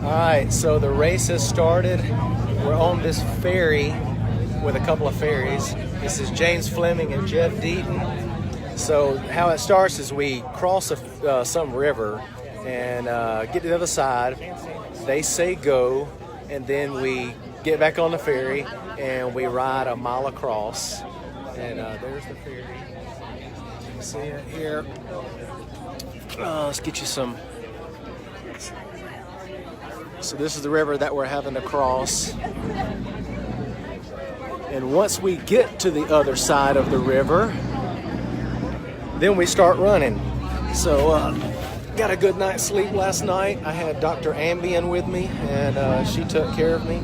All right, so the race has started. We're on this ferry with a couple of ferries. This is James Fleming and Jeff Deaton. So how it starts is we cross some river and get to the other side. They say go, and then we get back on the ferry and we ride a mile across. And there's the ferry. You can see it here. Let's get you some. So this is the river that we're having to cross. And once we get to the other side of the river, then we start running. So got a good night's sleep last night. I had Dr. Ambien with me, and she took care of me.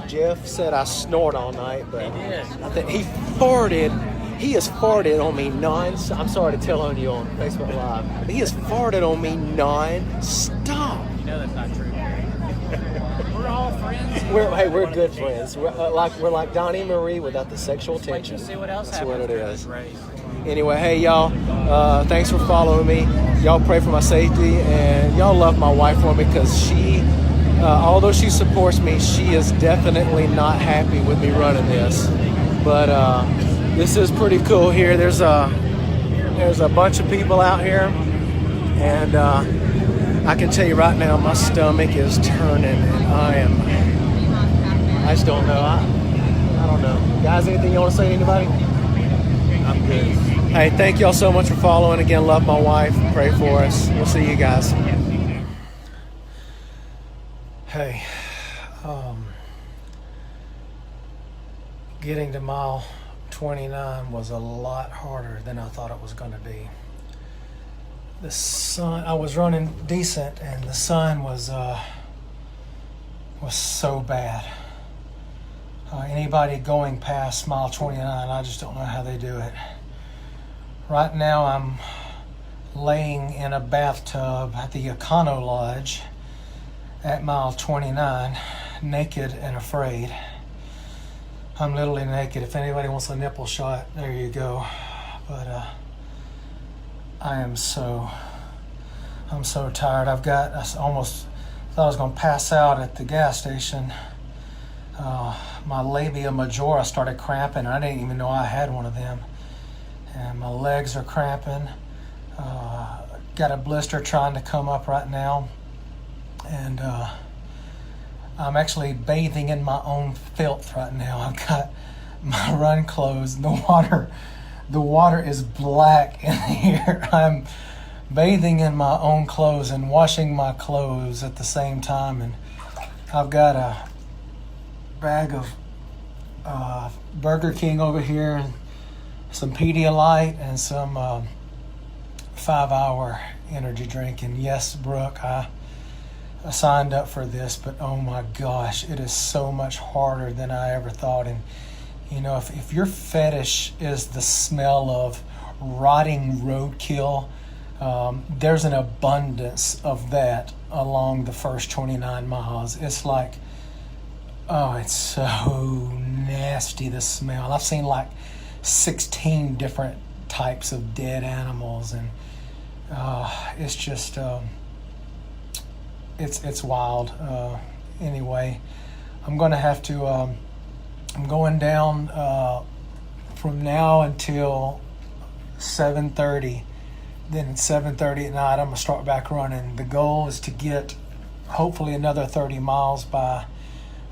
Jeff said I snored all night, but He did. I think he farted. He has farted on me I'm sorry to tell on you on Facebook Live. But he has farted on me non-stop. You know that's not true. We're all friends. We're good friends. We're like Donnie Marie without the sexual Just wait tension. to see what else That's happens. what it is. Right. Anyway, hey y'all, thanks for following me. Y'all pray for my safety, and y'all love my wife for me, because she, although she supports me, she is definitely not happy with me running this. But this is pretty cool here. There's a bunch of people out here, and I can tell you right now, my stomach is turning, and I just don't know. I don't know. Guys, anything you want to say to anybody? I'm good. Hey, thank y'all so much for following. Again, love my wife. Pray for us. We'll see you guys. Hey, getting to mile 29 was a lot harder than I thought it was going to be. The sun, I was running decent, and the sun was so bad. Anybody going past mile 29, I just don't know how they do it. Right now I'm laying in a bathtub at the Econo Lodge at mile 29, naked and afraid. I'm literally naked. If anybody wants a nipple shot, there you go. But I'm so tired. I almost thought I was going to pass out at the gas station. My labia majora started cramping. I didn't even know I had one of them. And my legs are cramping. Got a blister trying to come up right now. And I'm actually bathing in my own filth right now. I've got my run clothes. The water is black in here. I'm bathing in my own clothes and washing my clothes at the same time. And I've got a bag of Burger King over here, and some Pedialyte, and some 5-hour energy drink. And yes, Brooke, I signed up for this, but oh my gosh, it is so much harder than I ever thought. And you know, if your fetish is the smell of rotting roadkill, there's an abundance of that along the first 29 miles. It's like, oh, it's so nasty, the smell. I've seen like 16 different types of dead animals, and it's just it's wild. Anyway, I'm gonna have to I'm going down from now until 7:30. Then at 7:30 at night, I'm gonna start back running. The goal is to get hopefully another 30 miles by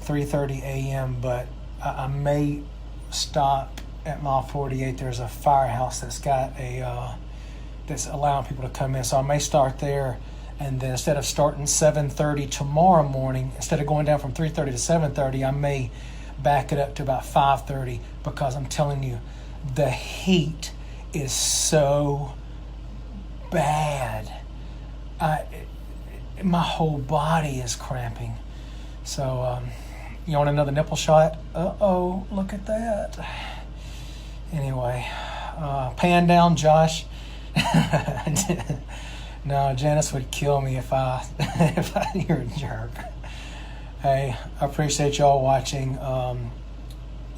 3:30 a.m. But I may stop at mile 48. There's a firehouse that's got that's allowing people to come in, so I may start there. And then instead of starting 7:30 tomorrow morning, instead of going down from 3:30 to 7:30, I may back it up to about 5:30, because I'm telling you, the heat is so bad. My whole body is cramping. So, you want another nipple shot? Uh-oh, look at that. Anyway, pan down, Josh. No, Janice would kill me if you're a jerk. Hey, I appreciate y'all watching.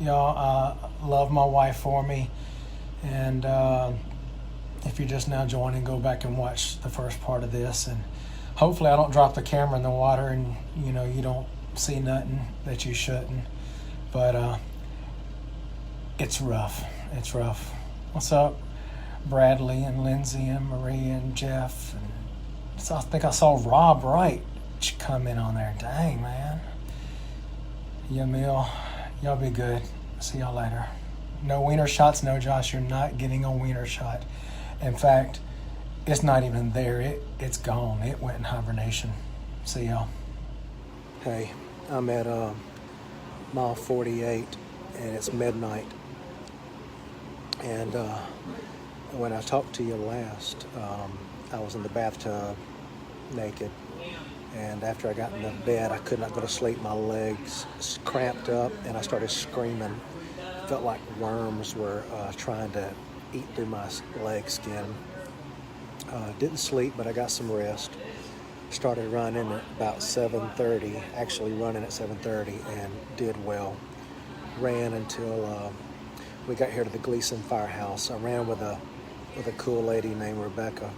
Y'all love my wife for me. And if you're just now joining, go back and watch the first part of this. And hopefully I don't drop the camera in the water and you don't see nothing that you shouldn't. But it's rough. It's rough. What's up, Bradley and Lindsay and Marie and Jeff? And so I think I saw Rob Wright come in on there. Dang, man. Yamil, y'all be good. See y'all later. No wiener shots. No, Josh, you're not getting a wiener shot. In fact, it's not even there. It's gone. It went in hibernation. See y'all. Hey, I'm at mile 48, and it's midnight. And when I talked to you last, I was in the bathtub naked. And after I got into bed, I could not go to sleep. My legs cramped up, and I started screaming. It felt like worms were trying to eat through my leg skin. Didn't sleep, but I got some rest. Started running at about 7:30, actually running at 7:30, and did well. Ran until we got here to the Gleason Firehouse. I ran with a cool lady named Rebecca,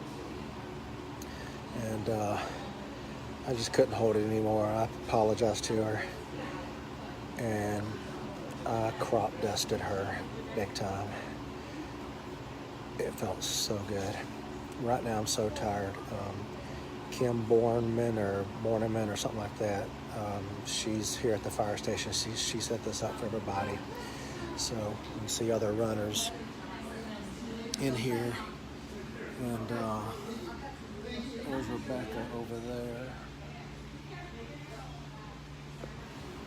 and I just couldn't hold it anymore. I apologized to her, and I crop dusted her big time. It felt so good. Right now I'm so tired. Kim Borneman or something like that. She's here at the fire station. She set this up for everybody. So you can see other runners in here. And there's Rebecca over there.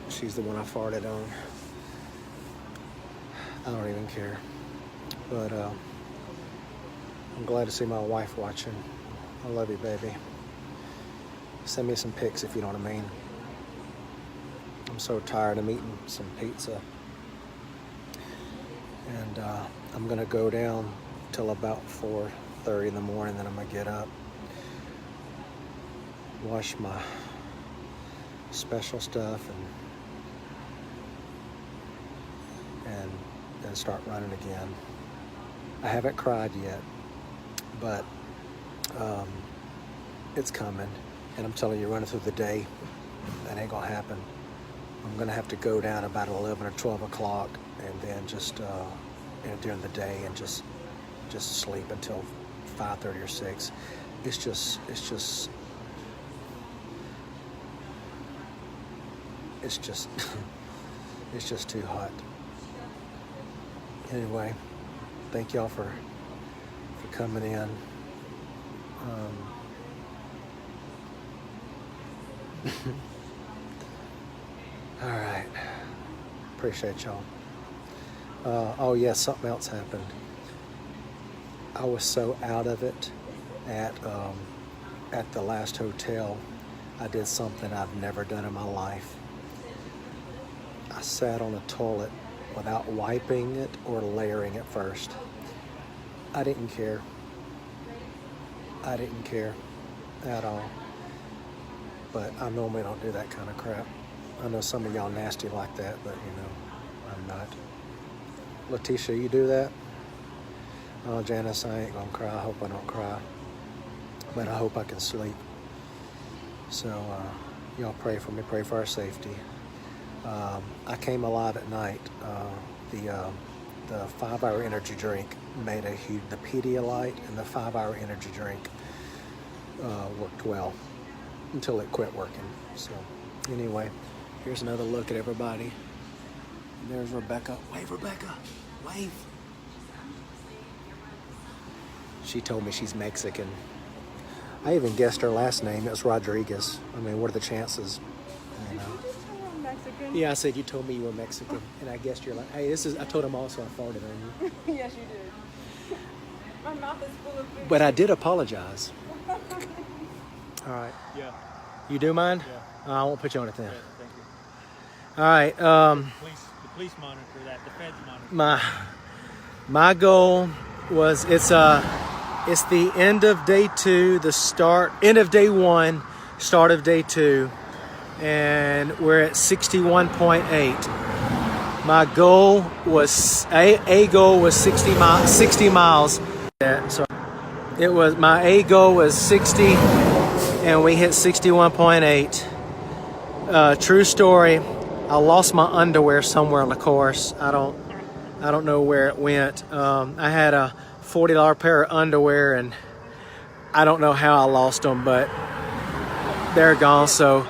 She's the one I farted on. I don't even care. But I'm glad to see my wife watching. I love you, baby. Send me some pics if you know what I mean. I'm so tired of eating some pizza. And I'm gonna go down till about 4:30 in the morning, then I'm gonna get up, wash my special stuff, and then start running again. I haven't cried yet, but it's coming. And I'm telling you, running through the day, that ain't gonna happen. I'm gonna have to go down about 11 or 12 o'clock, and then just during the day, and just sleep until 5:30 or 6. It's just too hot. Anyway, thank y'all for coming in. All right, appreciate y'all. Oh yeah, something else happened. I was so out of it at the last hotel. I did something I've never done in my life. I sat on a toilet without wiping it or layering it first. I didn't care. I didn't care at all. But I normally don't do that kind of crap. I know some of y'all nasty like that, but I'm not. Letitia, you do that? Oh, Janice, I ain't gonna cry. I hope I don't cry. But I hope I can sleep. So y'all pray for me, pray for our safety. I came alive at night. The 5-hour energy drink made a huge, the Pedialyte and the 5-hour energy drink worked well until it quit working. So anyway, here's another look at everybody. There's Rebecca. Wave, Rebecca. Wave. She told me she's Mexican. I even guessed her last name. It was Rodriguez. I mean, what are the chances? Mexican? Yeah, I said you told me you were Mexican, and I guessed you're like, hey, this is. I told him also I farted on you. Yes, you did. My mouth is full of food. But I did apologize. All right. Yeah. You do mind? Yeah. I won't put you on it then. Yeah, thank you. All right. The police monitor that. The feds monitor. My goal was it's the end of day 2, end of day 1, start of day 2, and we're at 61.8. My goal was a goal was 60 miles. Yeah, so it was my A goal was 60. and we hit 61.8. True story. I lost my underwear somewhere on the course. I don't know where it went. I had a $40 pair of underwear, and I don't know how I lost them, but they're gone. So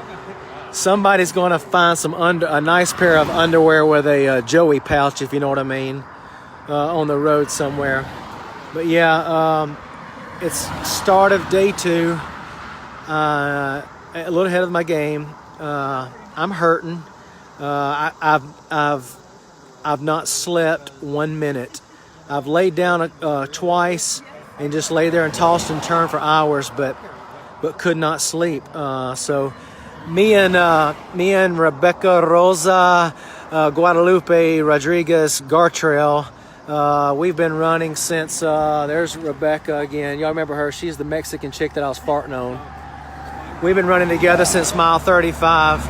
somebody's going to find a nice pair of underwear with a Joey pouch, if you know what I mean, on the road somewhere. But yeah, it's start of day 2. A little ahead of my game. I'm hurting. I've not slept 1 minute. I've laid down twice and just lay there and tossed and turned for hours, but could not sleep. So me and Rebecca Rosa Guadalupe Rodriguez Gartrell, we've been running since there's Rebecca again. Y'all remember her? She's the Mexican chick that I was farting on. We've been running together since mile 35.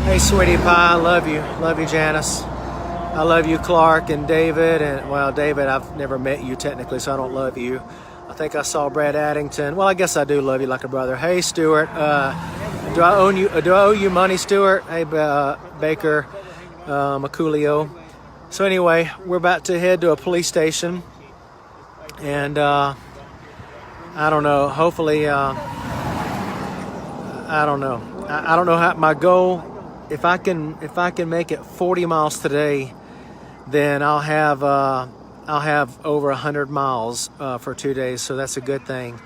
Hey, sweetie pie, I love you. Love you, Janice. I love you, Clark and David. And well, David, I've never met you technically, so I don't love you. I think I saw Brad Addington. Well, I guess I do love you like a brother. Hey, Stuart. Do I owe you money, Stuart? Hey, Baker Maculio. So anyway, we're about to head to a police station, and I don't know. Hopefully. I don't know. I don't know how my goal. If I can make it 40 miles today, then I'll have over 100 miles for 2 days. So that's a good thing.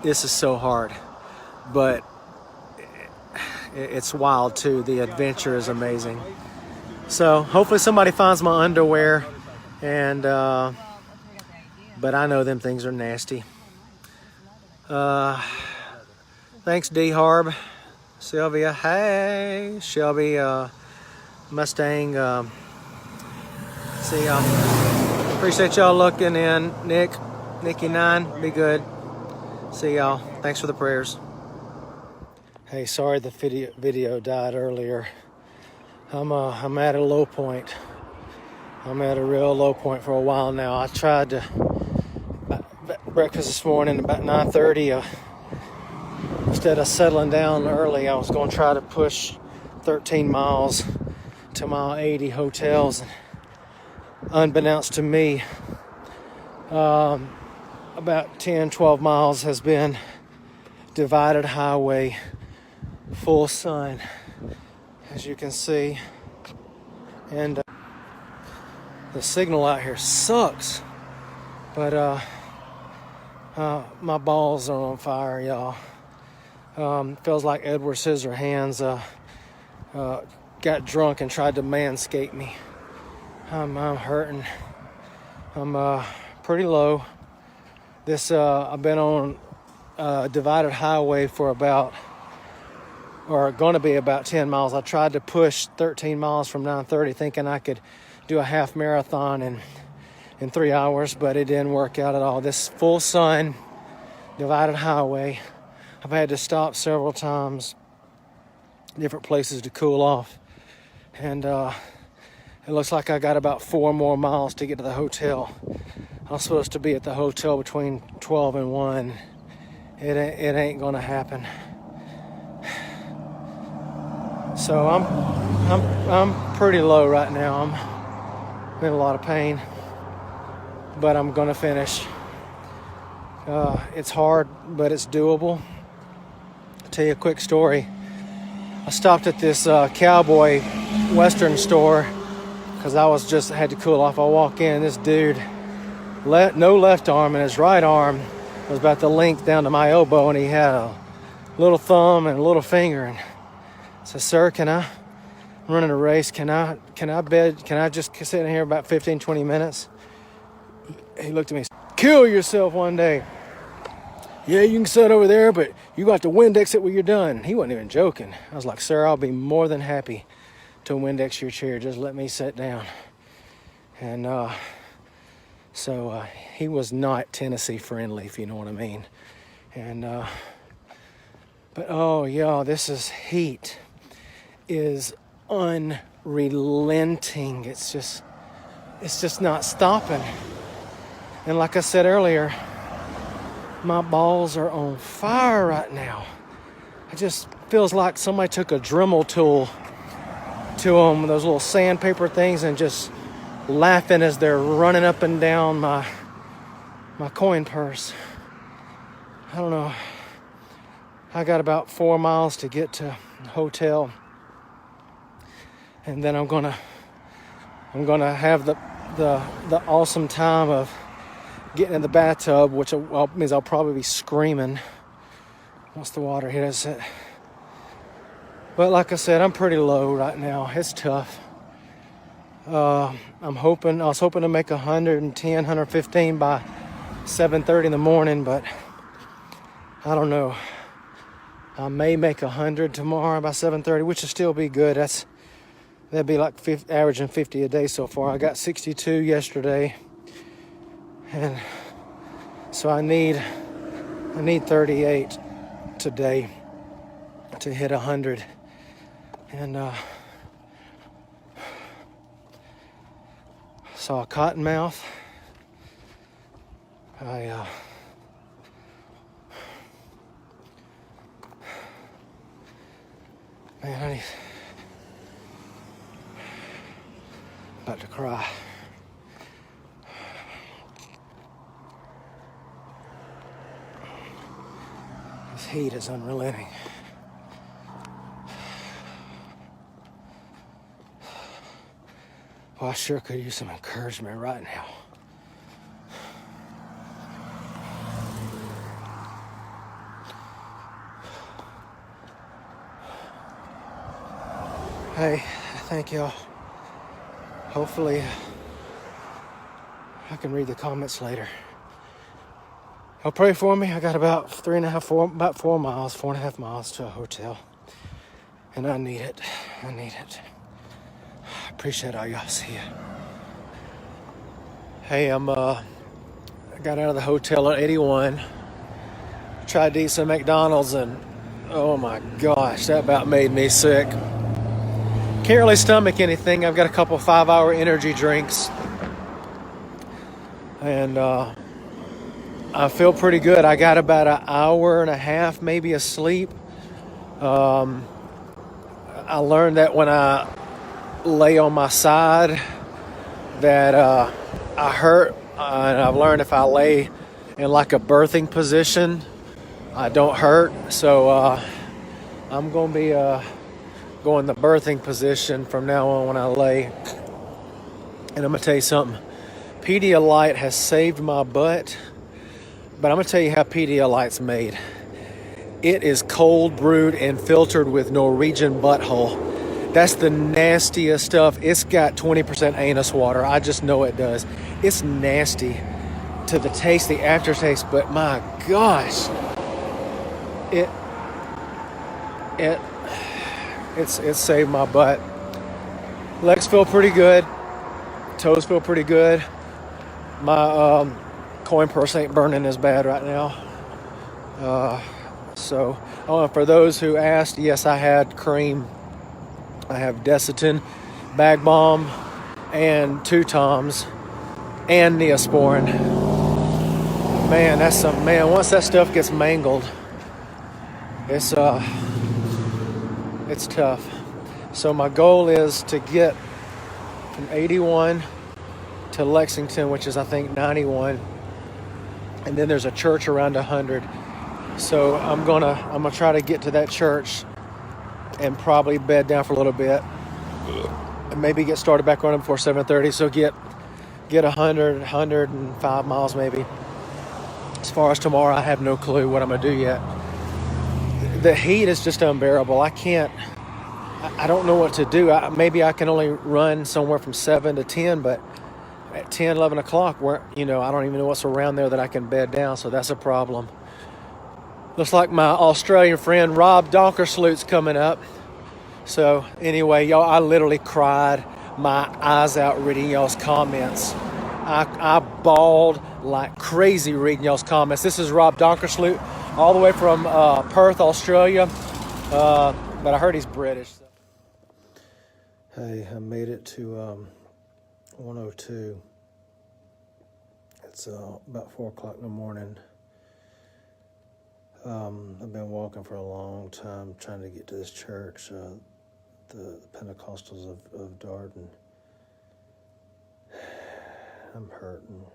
This is so hard, but it's wild too. The adventure is amazing. So hopefully somebody finds my underwear, and but I know them things are nasty. Thanks, D Harb, Sylvia. Hey, Shelby, Mustang. See y'all. Appreciate y'all looking in. Nikki 9, be good. See y'all. Thanks for the prayers. Hey, sorry the video died earlier. I'm at a low point. I'm at a real low point for a while now. I tried to breakfast this morning about 9:30. Instead of settling down early, I was going to try to push 13 miles to mile 80 hotels. And unbeknownst to me, about 10-12 miles has been divided highway, full sun, as you can see. And the signal out here sucks, but my balls are on fire, y'all. Feels like Edward Scissorhands got drunk and tried to manscape me. I'm hurting. I'm pretty low. I've been on divided highway for going to be about 10 miles. I tried to push 13 miles from 9:30, thinking I could do a half marathon in 3 hours, but it didn't work out at all. This full sun, divided highway. I've had to stop several times, different places to cool off. And it looks like I got about 4 more miles to get to the hotel. I'm supposed to be at the hotel between 12 and 1. It ain't gonna happen. So I'm pretty low right now. I'm in a lot of pain, but I'm gonna finish. It's hard, but it's doable. I'll tell you a quick story. I stopped at this cowboy western store because I had to cool off. I walk in, this dude, no left arm, and his right arm was about the length down to my elbow, and he had a little thumb and a little finger. And I said, "Sir, I'm running a race. Can I just sit in here about 15, 20 minutes?" He looked at me, "Kill yourself one day. Yeah, you can sit over there, but you got to Windex it when you're done." He wasn't even joking. I was like, "Sir, I'll be more than happy to Windex your chair. Just let me sit down." And so he was not Tennessee friendly, if you know what I mean. And but oh yeah, this heat is unrelenting. It's just not stopping. And like I said earlier, My balls are on fire right now. It just feels like somebody took a Dremel tool to them, those little sandpaper things, and just laughing as they're running up and down my coin purse. I don't know. I got about 4 miles to get to the hotel, and then I'm gonna have the awesome time of getting in the bathtub, which means I'll probably be screaming once the water hits it. But like I said, I'm pretty low right now. It's tough. I was hoping to make 110, 115 by 7:30 in the morning, but I don't know. I may make 100 tomorrow by 7:30, which will still be good. That'd be like averaging 50 a day so far. I got 62 yesterday, and so I need 38 today to hit 100. And saw a cottonmouth. Man, about to cry. This heat is unrelenting. Well, I sure could use some encouragement right now. Hey, thank y'all. Hopefully, I can read the comments later. I'll pray for me. I got about 4 4.5 miles to a hotel. And I need it. I appreciate all y'all. See ya. Hey, I got out of the hotel at 81. Tried to eat some McDonald's, and oh my gosh, that about made me sick. Can't really stomach anything. I've got a couple 5-hour energy drinks, and I feel pretty good. I got about an hour and a half maybe of sleep. I learned that when I lay on my side that I hurt, and I've learned if I lay in like a birthing position, I don't hurt. So I'm gonna be going the birthing position from now on when I lay. And I'm gonna tell you something, Pedialyte has saved my butt, but I'm gonna tell you how Pedialyte's made. It is cold brewed and filtered with Norwegian butthole. That's the nastiest stuff. It's got 20% anus water. I just know it does. It's nasty to the taste, the aftertaste, but my gosh, it's saved my butt. Legs feel pretty good. Toes feel pretty good. My coin purse ain't burning as bad right now. So for those who asked, yes, I had cream. I have Desitin, Bag Balm, and 2 Toms, and Neosporin. Man, once that stuff gets mangled, it's tough. So my goal is to get from 81 to Lexington, which is I think 91, and then there's a church around 100. So I'm gonna try to get to that church and probably bed down for a little bit and maybe get started back running before 7:30. So get 105 miles maybe. As far as tomorrow, I have no clue what I'm gonna do yet. The heat is just unbearable. I don't know what to do. Maybe I can only run somewhere from 7 to 10, but at 10, 11 o'clock, I don't even know what's around there that I can bed down, so that's a problem. Looks like my Australian friend Rob Donkersloot's coming up. So anyway, y'all, I literally cried my eyes out reading y'all's comments. I bawled like crazy reading y'all's comments. This is Rob Donkersloot, all the way from Perth, Australia. But I heard he's British. So. Hey, I made it to 102. It's about 4 o'clock in the morning. I've been walking for a long time trying to get to this church, the Pentecostals of Darden. I'm hurting.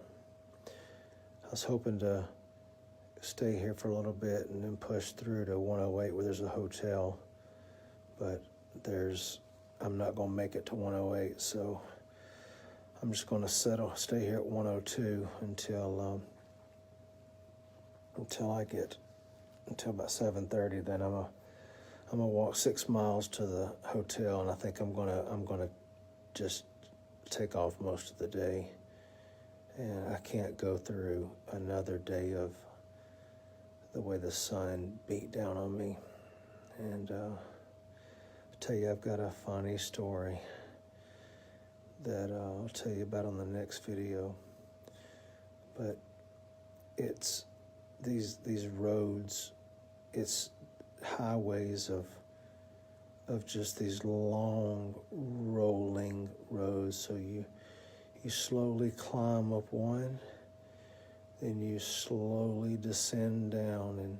I was hoping to stay here for a little bit and then push through to 108 where there's a hotel, but I'm not going to make it to 108, so I'm just going to stay here at 102 until about 7:30. Then I'm gonna walk 6 miles to the hotel, and I think I'm gonna just take off most of the day. And I can't go through another day of the way the sun beat down on me. And I'll tell you, I've got a funny story that I'll tell you about on the next video. But it's these roads, it's highways of just these long rolling roads. So you slowly climb up one, then you slowly descend down, and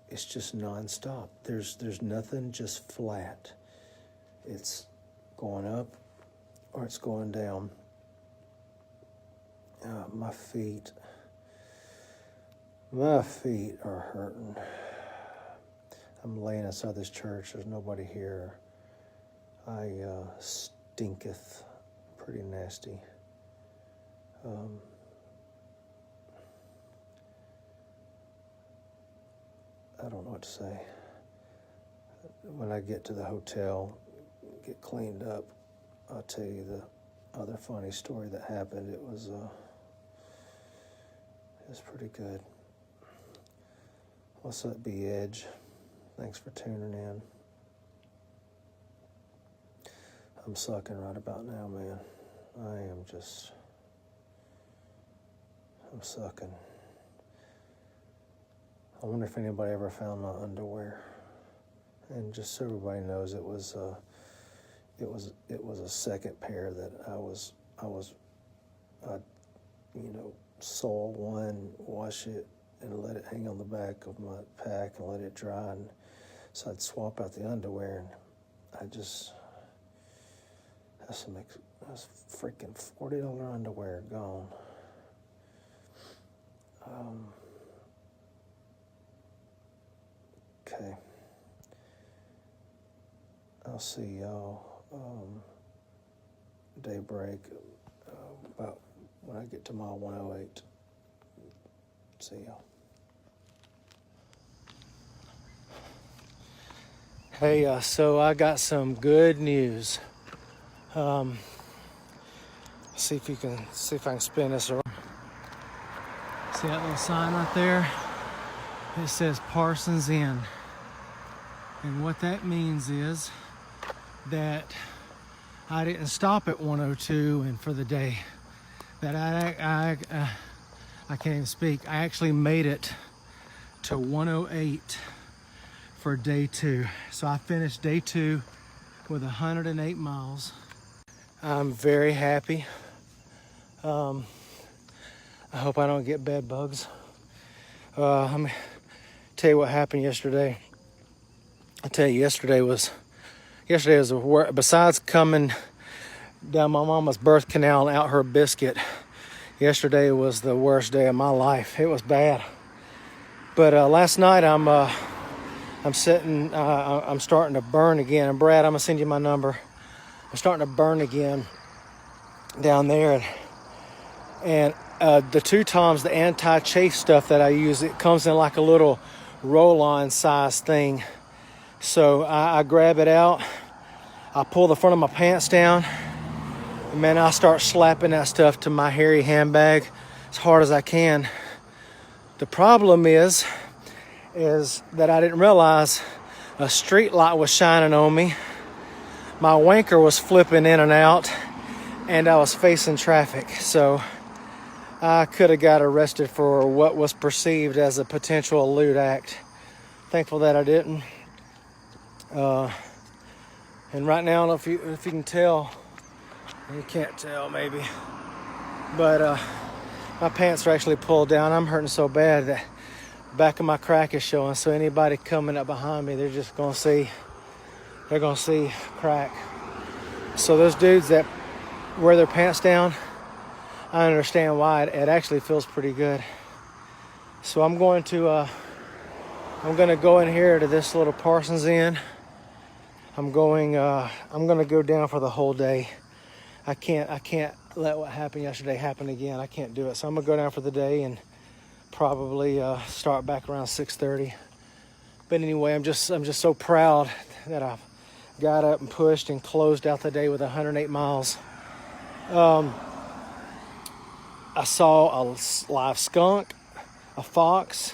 it's just nonstop. There's nothing just flat. It's going up or it's going down. My feet are hurting. I'm laying outside this church. There's nobody here. I stinketh pretty nasty. I don't know what to say. When I get to the hotel, get cleaned up, I'll tell you the other funny story that happened. It was pretty good. What's up, B Edge? Thanks for tuning in. I'm sucking right about now, man. I'm sucking. I wonder if anybody ever found my underwear. And just so everybody knows, it was a second pair that I saw one, wash it, and let it hang on the back of my pack and let it dry. And so I'd swap out the underwear, and that's freaking $40 underwear gone. Okay. I'll see y'all daybreak about when I get to mile 108. See y'all. Hey, so I got some good news. See if I can spin this around. See that little sign right there? It says Parsons Inn. And what that means is that I didn't stop at 102 and for the day. That I can't even speak. I actually made it to 108 for day 2. So I finished day 2 with 108 miles. I'm very happy. I hope I don't get bed bugs. Let me tell you what happened yesterday. I tell you, yesterday was the worst. Besides coming down my mama's birth canal and out her biscuit, yesterday was the worst day of my life. It was bad. But last night I'm starting to burn again. And Brad, I'm gonna send you my number. I'm starting to burn again down there, and the 2 times the anti-chafe stuff that I use, it comes in like a little roll-on size thing. So I grab it out, I pull the front of my pants down, and man, I start slapping that stuff to my hairy handbag as hard as I can. The problem is that I didn't realize a street light was shining on me. My wanker was flipping in and out, and I was facing traffic. So I could have got arrested for what was perceived as a potential lewd act. Thankful that I didn't. And right now, I don't know if you can tell. You can't tell, maybe. But my pants are actually pulled down. I'm hurting so bad back of my crack is showing. So anybody coming up behind me, they're just gonna see crack. So those dudes that wear their pants down, I understand why. It actually feels pretty good. So I'm going to go in here to this little Parsons Inn. I'm gonna go down for the whole day. I can't let what happened yesterday happen again. I can't do it. So I'm gonna go down for the day and probably start back around 6:30. But anyway, I'm just so proud that I've got up and pushed and closed out the day with 108 miles. I saw a live skunk, a fox,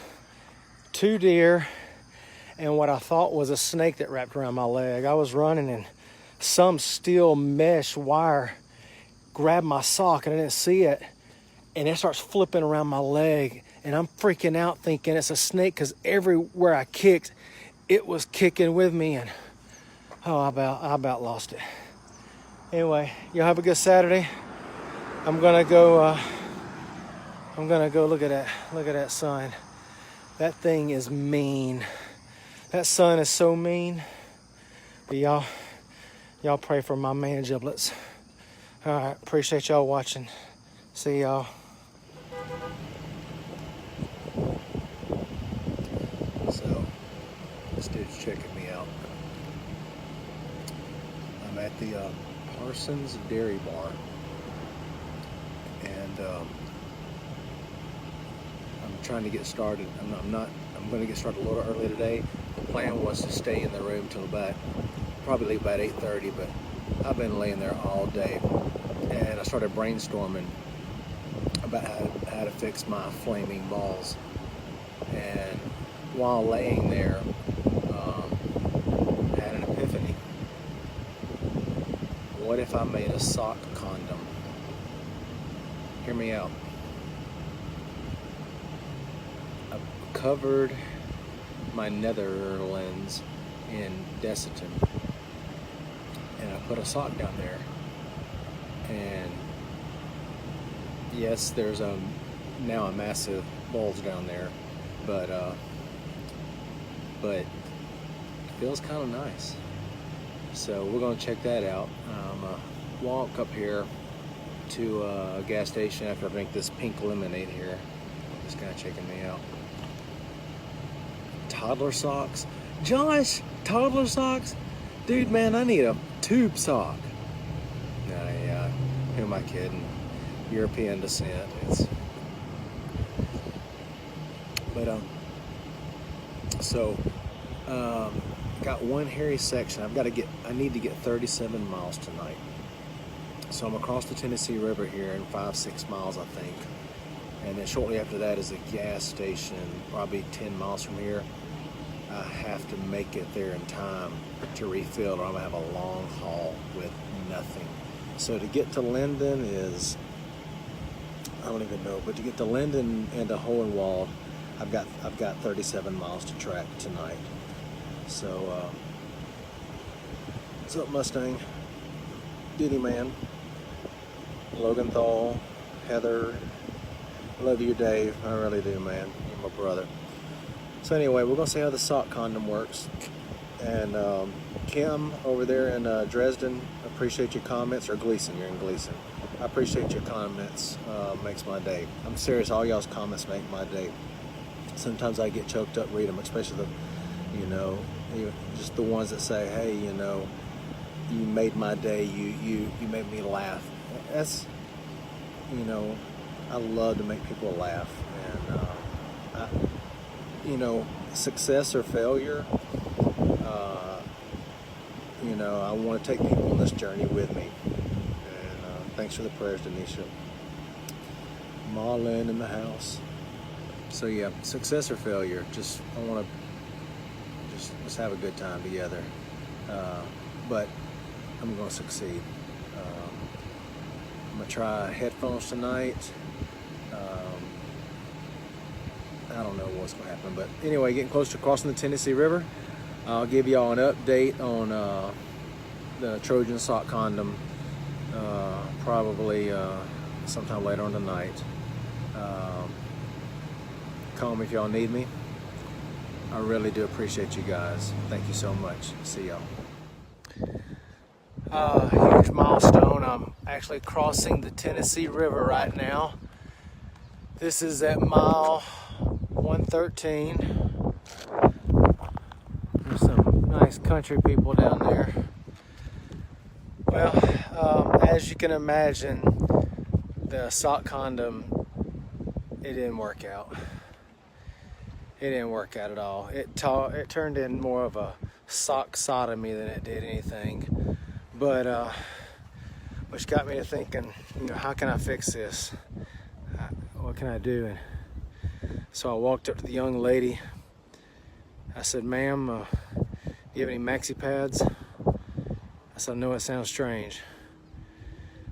2 deer, and what I thought was a snake that wrapped around my leg. I was running and some steel mesh wire grabbed my sock and I didn't see it, and it starts flipping around my leg, and I'm freaking out thinking it's a snake because everywhere I kicked, it was kicking with me, and I about lost it. Anyway, y'all have a good Saturday. I'm gonna go look at that sun. That thing is mean. That sun is so mean. But y'all pray for my man giblets. All right, appreciate y'all watching. See y'all. So, this dude's checking me out. I'm at the Parsons Dairy Bar, and I'm trying to get started. I'm going to get started a little early today. The plan was to stay in the room till probably leave about 8:30, but I've been laying there all day, and I started brainstorming about how to fix my flaming balls. And while laying there, had an epiphany. What if I made a sock condom? Hear me out. I covered my Netherlands in Desitin, and I put a sock down there. And yes, there's now a massive bulge down there, but it feels kind of nice. So we're gonna check that out. Walk up here to a gas station after I drink this pink lemonade here. This guy checking me out. Toddler socks, Josh. Toddler socks, dude, man, I need a tube sock. Yeah, who am I kidding? European descent. Got one hairy section. I need to get 37 miles tonight. So I'm across the Tennessee River here in 5-6 miles, I think. And then shortly after that is a gas station, probably 10 miles from here. I have to make it there in time to refill, or I'm gonna have a long haul with nothing. So to get to Linden is, I don't even know, but to get to Linden and to Hohenwald, I've got 37 miles to track tonight. So, what's up, Mustang? Diddy Man, Loganthal, Heather, I love you, Dave. I really do, man. You're my brother. So anyway, we're gonna see how the sock condom works. And Kim over there in Dresden, appreciate your comments, or Gleason, you're in Gleason. I appreciate your comments. Makes my day. I'm serious. All y'all's comments make my day. Sometimes I get choked up reading them, especially just the ones that say, "Hey, you made my day. You made me laugh." That's, I love to make people laugh, and success or failure. I want to take people on this journey with me. And thanks for the prayers, Denisha. Marlon in the house. So yeah, success or failure. I want to just have a good time together. But I'm going to succeed. I'm going to try headphones tonight. I don't know what's going to happen, but anyway, getting close to crossing the Tennessee River. I'll give y'all an update on the Trojan sock condom probably sometime later on tonight. Call me if y'all need me. I really do appreciate you guys. Thank you so much. See y'all. Huge milestone. I'm actually crossing the Tennessee River right now. This is at mile 113. There's some nice country people down there. Well, as you can imagine, the sock condom, it didn't work out. It didn't work out at all. It turned in more of a sock sodomy than it did anything. But which got me to thinking, how can I fix this? What can I do? And so I walked up to the young lady. I said, "Ma'am, do you have any maxi pads?" I said, "I know it sounds strange."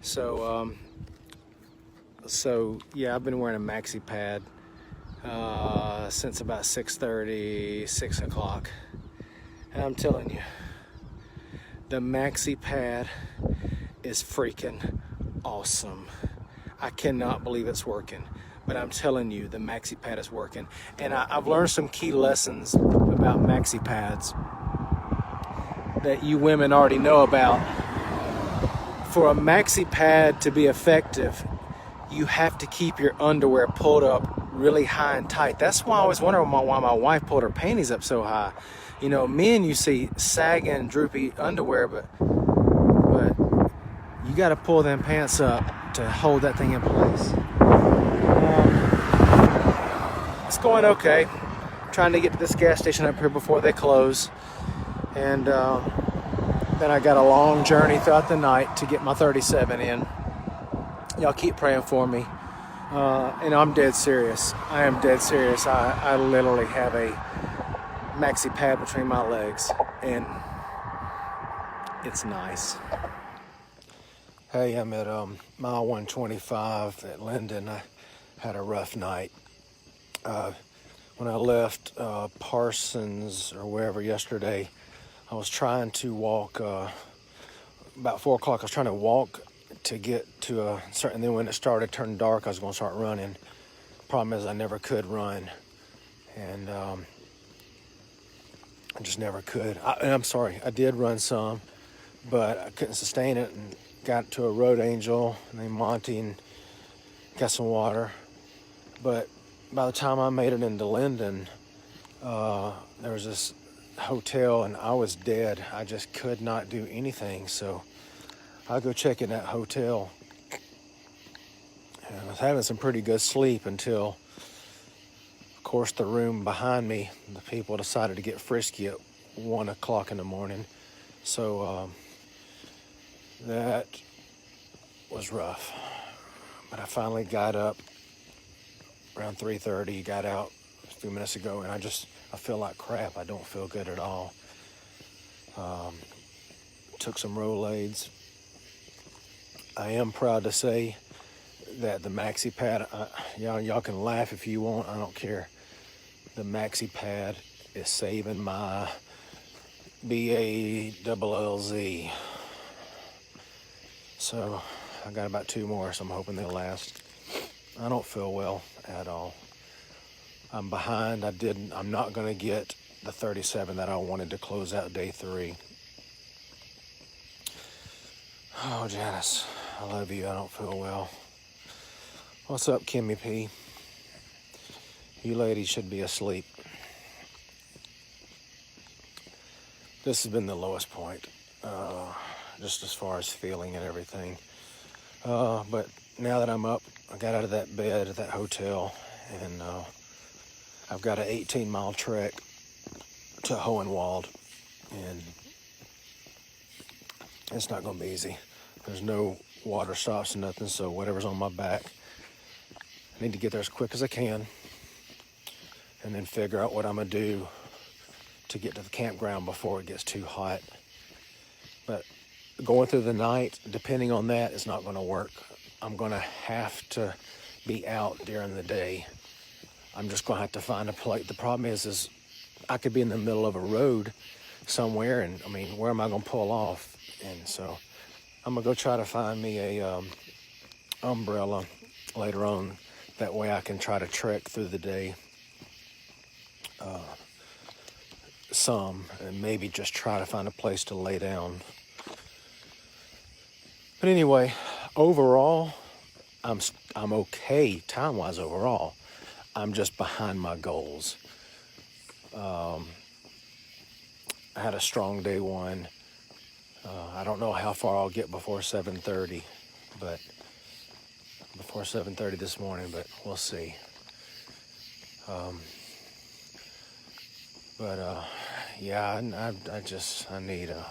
So yeah, I've been wearing a maxi pad since about 6:30, 6 o'clock. And I'm telling you, the maxi pad is freaking awesome. I cannot believe it's working, but I'm telling you, the maxi pad is working. And I've learned some key lessons about maxi pads that you women already know about. For a maxi pad to be effective, you have to keep your underwear pulled up really high and tight. That's why I always wonder why my wife pulled her panties up so high. Men, you see sagging, droopy underwear, but you got to pull them pants up to hold that thing in place. It's going okay. I'm trying to get to this gas station up here before they close, and then I got a long journey throughout the night to get my 37 in. Y'all keep praying for me. And I'm dead serious. I am dead serious. I literally have a maxi pad between my legs, and it's nice. Hey, I'm at mile 125 at Linden. I had a rough night. When I left Parsons or wherever yesterday, I was trying to walk, about 4 o'clock, I was trying to walk to get to a certain, and then when it started turning dark, I was going to start running. Problem is I never could run, and I just never could. I'm sorry, I did run some, but I couldn't sustain it, and got to a road angel named Monty and got some water. But by the time I made it into Linden, there was this hotel, and I was dead. I just could not do anything, so I'll go check in that hotel. And I was having some pretty good sleep until, of course, the room behind me, the people decided to get frisky at 1 o'clock in the morning. So that was rough. But I finally got up around 3:30, got out a few minutes ago, and I feel like crap. I don't feel good at all. Took some Rolaids. I am proud to say that the maxi pad, y'all can laugh if you want, I don't care. The maxi pad is saving my BALLZ. So I got about 2 more, so I'm hoping they'll last. I don't feel well at all. I'm behind. I'm not going to get the 37 that I wanted to close out day 3. Oh, Janice, I love you. I don't feel well. What's up, Kimmy P? You ladies should be asleep. This has been the lowest point, just as far as feeling and everything. But now that I'm up, I got out of that bed at that hotel, and I've got an 18-mile trek to Hohenwald, and it's not going to be easy. There's no water stops and nothing, so whatever's on my back, I need to get there as quick as I can, and then figure out what I'm going to do to get to the campground before it gets too hot. But going through the night, depending on that, is not going to work. I'm going to have to be out during the day. I'm just going to have to find a place. The problem is I could be in the middle of a road somewhere, and where am I going to pull off? And so I'm going to go try to find me a umbrella later on. That way I can try to trek through the day. some and maybe just try to find a place to lay down. But anyway, overall, I'm okay time-wise overall. I'm just behind my goals. I had a strong day one. I don't know how far I'll get before 7:30, but before 7:30 this morning, but we'll see. Yeah,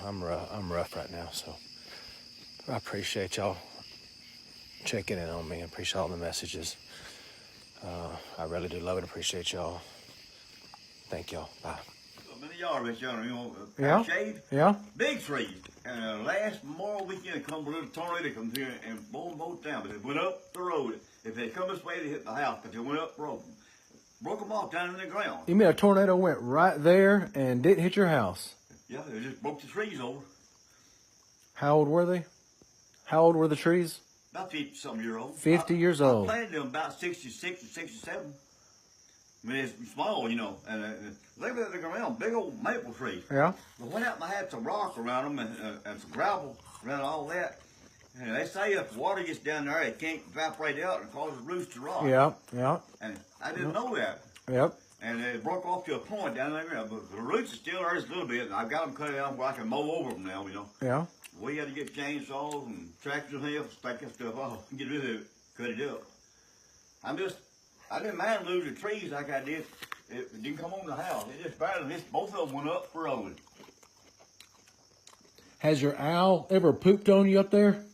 I'm rough right now, so I appreciate y'all checking in on me. I appreciate all the messages. I really do love it. Appreciate y'all. Thank y'all. Bye. Many yard right yonder, Yeah. shade. Yeah. Big trees. And last Memorial weekend, come a little tornado comes here and blow them both down. But they went up the road. If they come this way, they hit the house. But they went up, broke them off down in the ground. You mean a tornado went right there and didn't hit your house? Yeah, they just broke the trees over. How old were they? How old were the trees? About 50-some year old. 50 years old. I planted them about 66 or 67. I mean, it's small, and they were at the ground, big old maple trees. Yeah. But what happened, I had some rock around them and some gravel around all that. And they say if water gets down there, it can't evaporate out and cause the roots to rot. Yeah. And I didn't know that. Yep. And it broke off to a point down there. But the roots are still there just a little bit. And I've got them cut out where I can mow over them now, Yeah. We had to get chainsaws and tractors and help stack that stuff off and get rid of it, cut it up. I didn't mind losing the trees like I did. It didn't come on the house. It just barely, both of them went up the road. Has your owl ever pooped on you up there?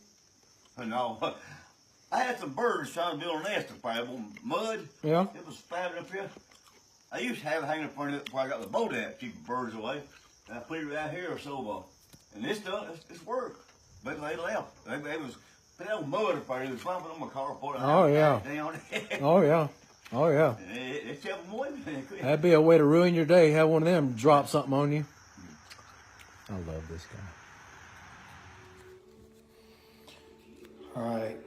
No. I had some birds trying to build a nest up there, mud. Yeah. It was fabbing up here. I used to have it hanging up there where I got the boat at to keep the birds away. And I put it out here or so. And it's done. It's worked. But they left. They was put out mud up there. They was slumping on my carport. Oh, yeah. Down. Oh, yeah. Oh, yeah. It kept them away. That'd be a way to ruin your day. Have one of them drop something on you. I love this guy. All right.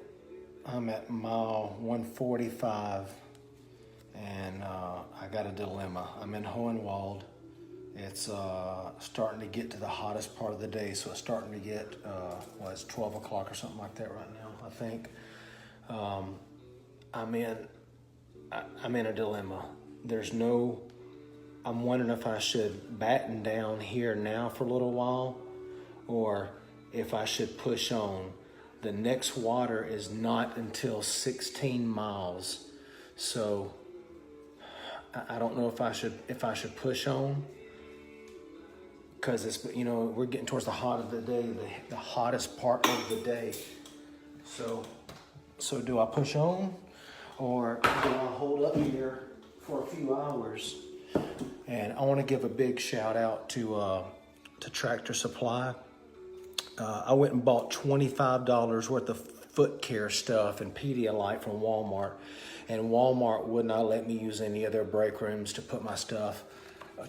I'm at mile 145, and I got a dilemma. I'm in Hohenwald. It's starting to get to the hottest part of the day, so it's starting to get, it's 12 o'clock or something like that right now, I think. I'm in a dilemma. I'm wondering if I should batten down here now for a little while, or if I should push on. The next water is not until 16 miles, so I don't know if I should push on, because it's, we're getting towards the heart of the day, the hottest part of the day. So do I push on, or do I hold up here for a few hours? And I want to give a big shout out to Tractor Supply. I went and bought $25 worth of foot care stuff and Pedialyte from Walmart, and Walmart would not let me use any of their break rooms to put my stuff,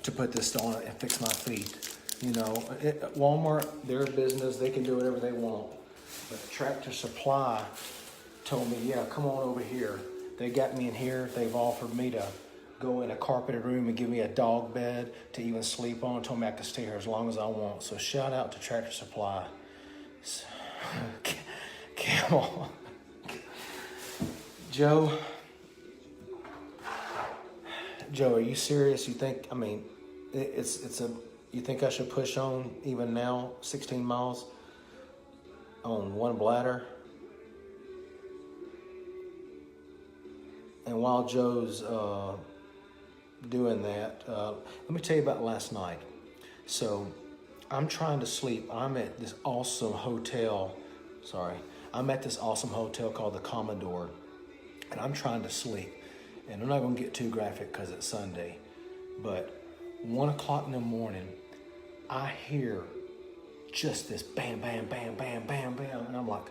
to put this on and fix my feet. Walmart, their business, they can do whatever they want. But Tractor Supply told me, yeah, come on over here. They got me in here. They've offered me to go in a carpeted room and give me a dog bed to even sleep on. Told me I could stay here as long as I want. So shout out to Tractor Supply. Come on. Joe, are you serious? You think, you think I should push on even now, 16 miles on one bladder? And while Joe's doing that, let me tell you about last night. So I'm trying to sleep. I'm at this awesome hotel called the Commodore, and I'm trying to sleep. And I'm not going to get too graphic because it's Sunday, but 1 o'clock in the morning, I hear just this bam, bam, bam, bam, bam, bam, and I'm like,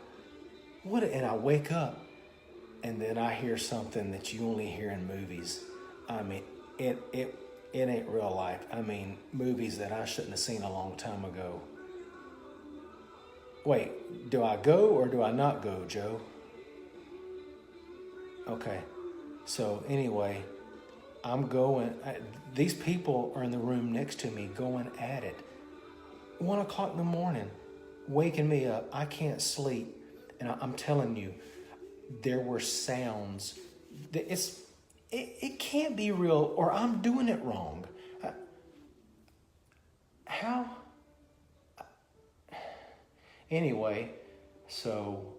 what? And I wake up, and then I hear something that you only hear in movies. It ain't real life. Movies that I shouldn't have seen a long time ago. Wait, do I go or do I not go, Joe? Okay. So anyway, I'm going. These people are in the room next to me going at it. 1 o'clock in the morning, waking me up. I can't sleep. And I'm telling you, there were sounds. It can't be real, or I'm doing it wrong. How? Anyway, so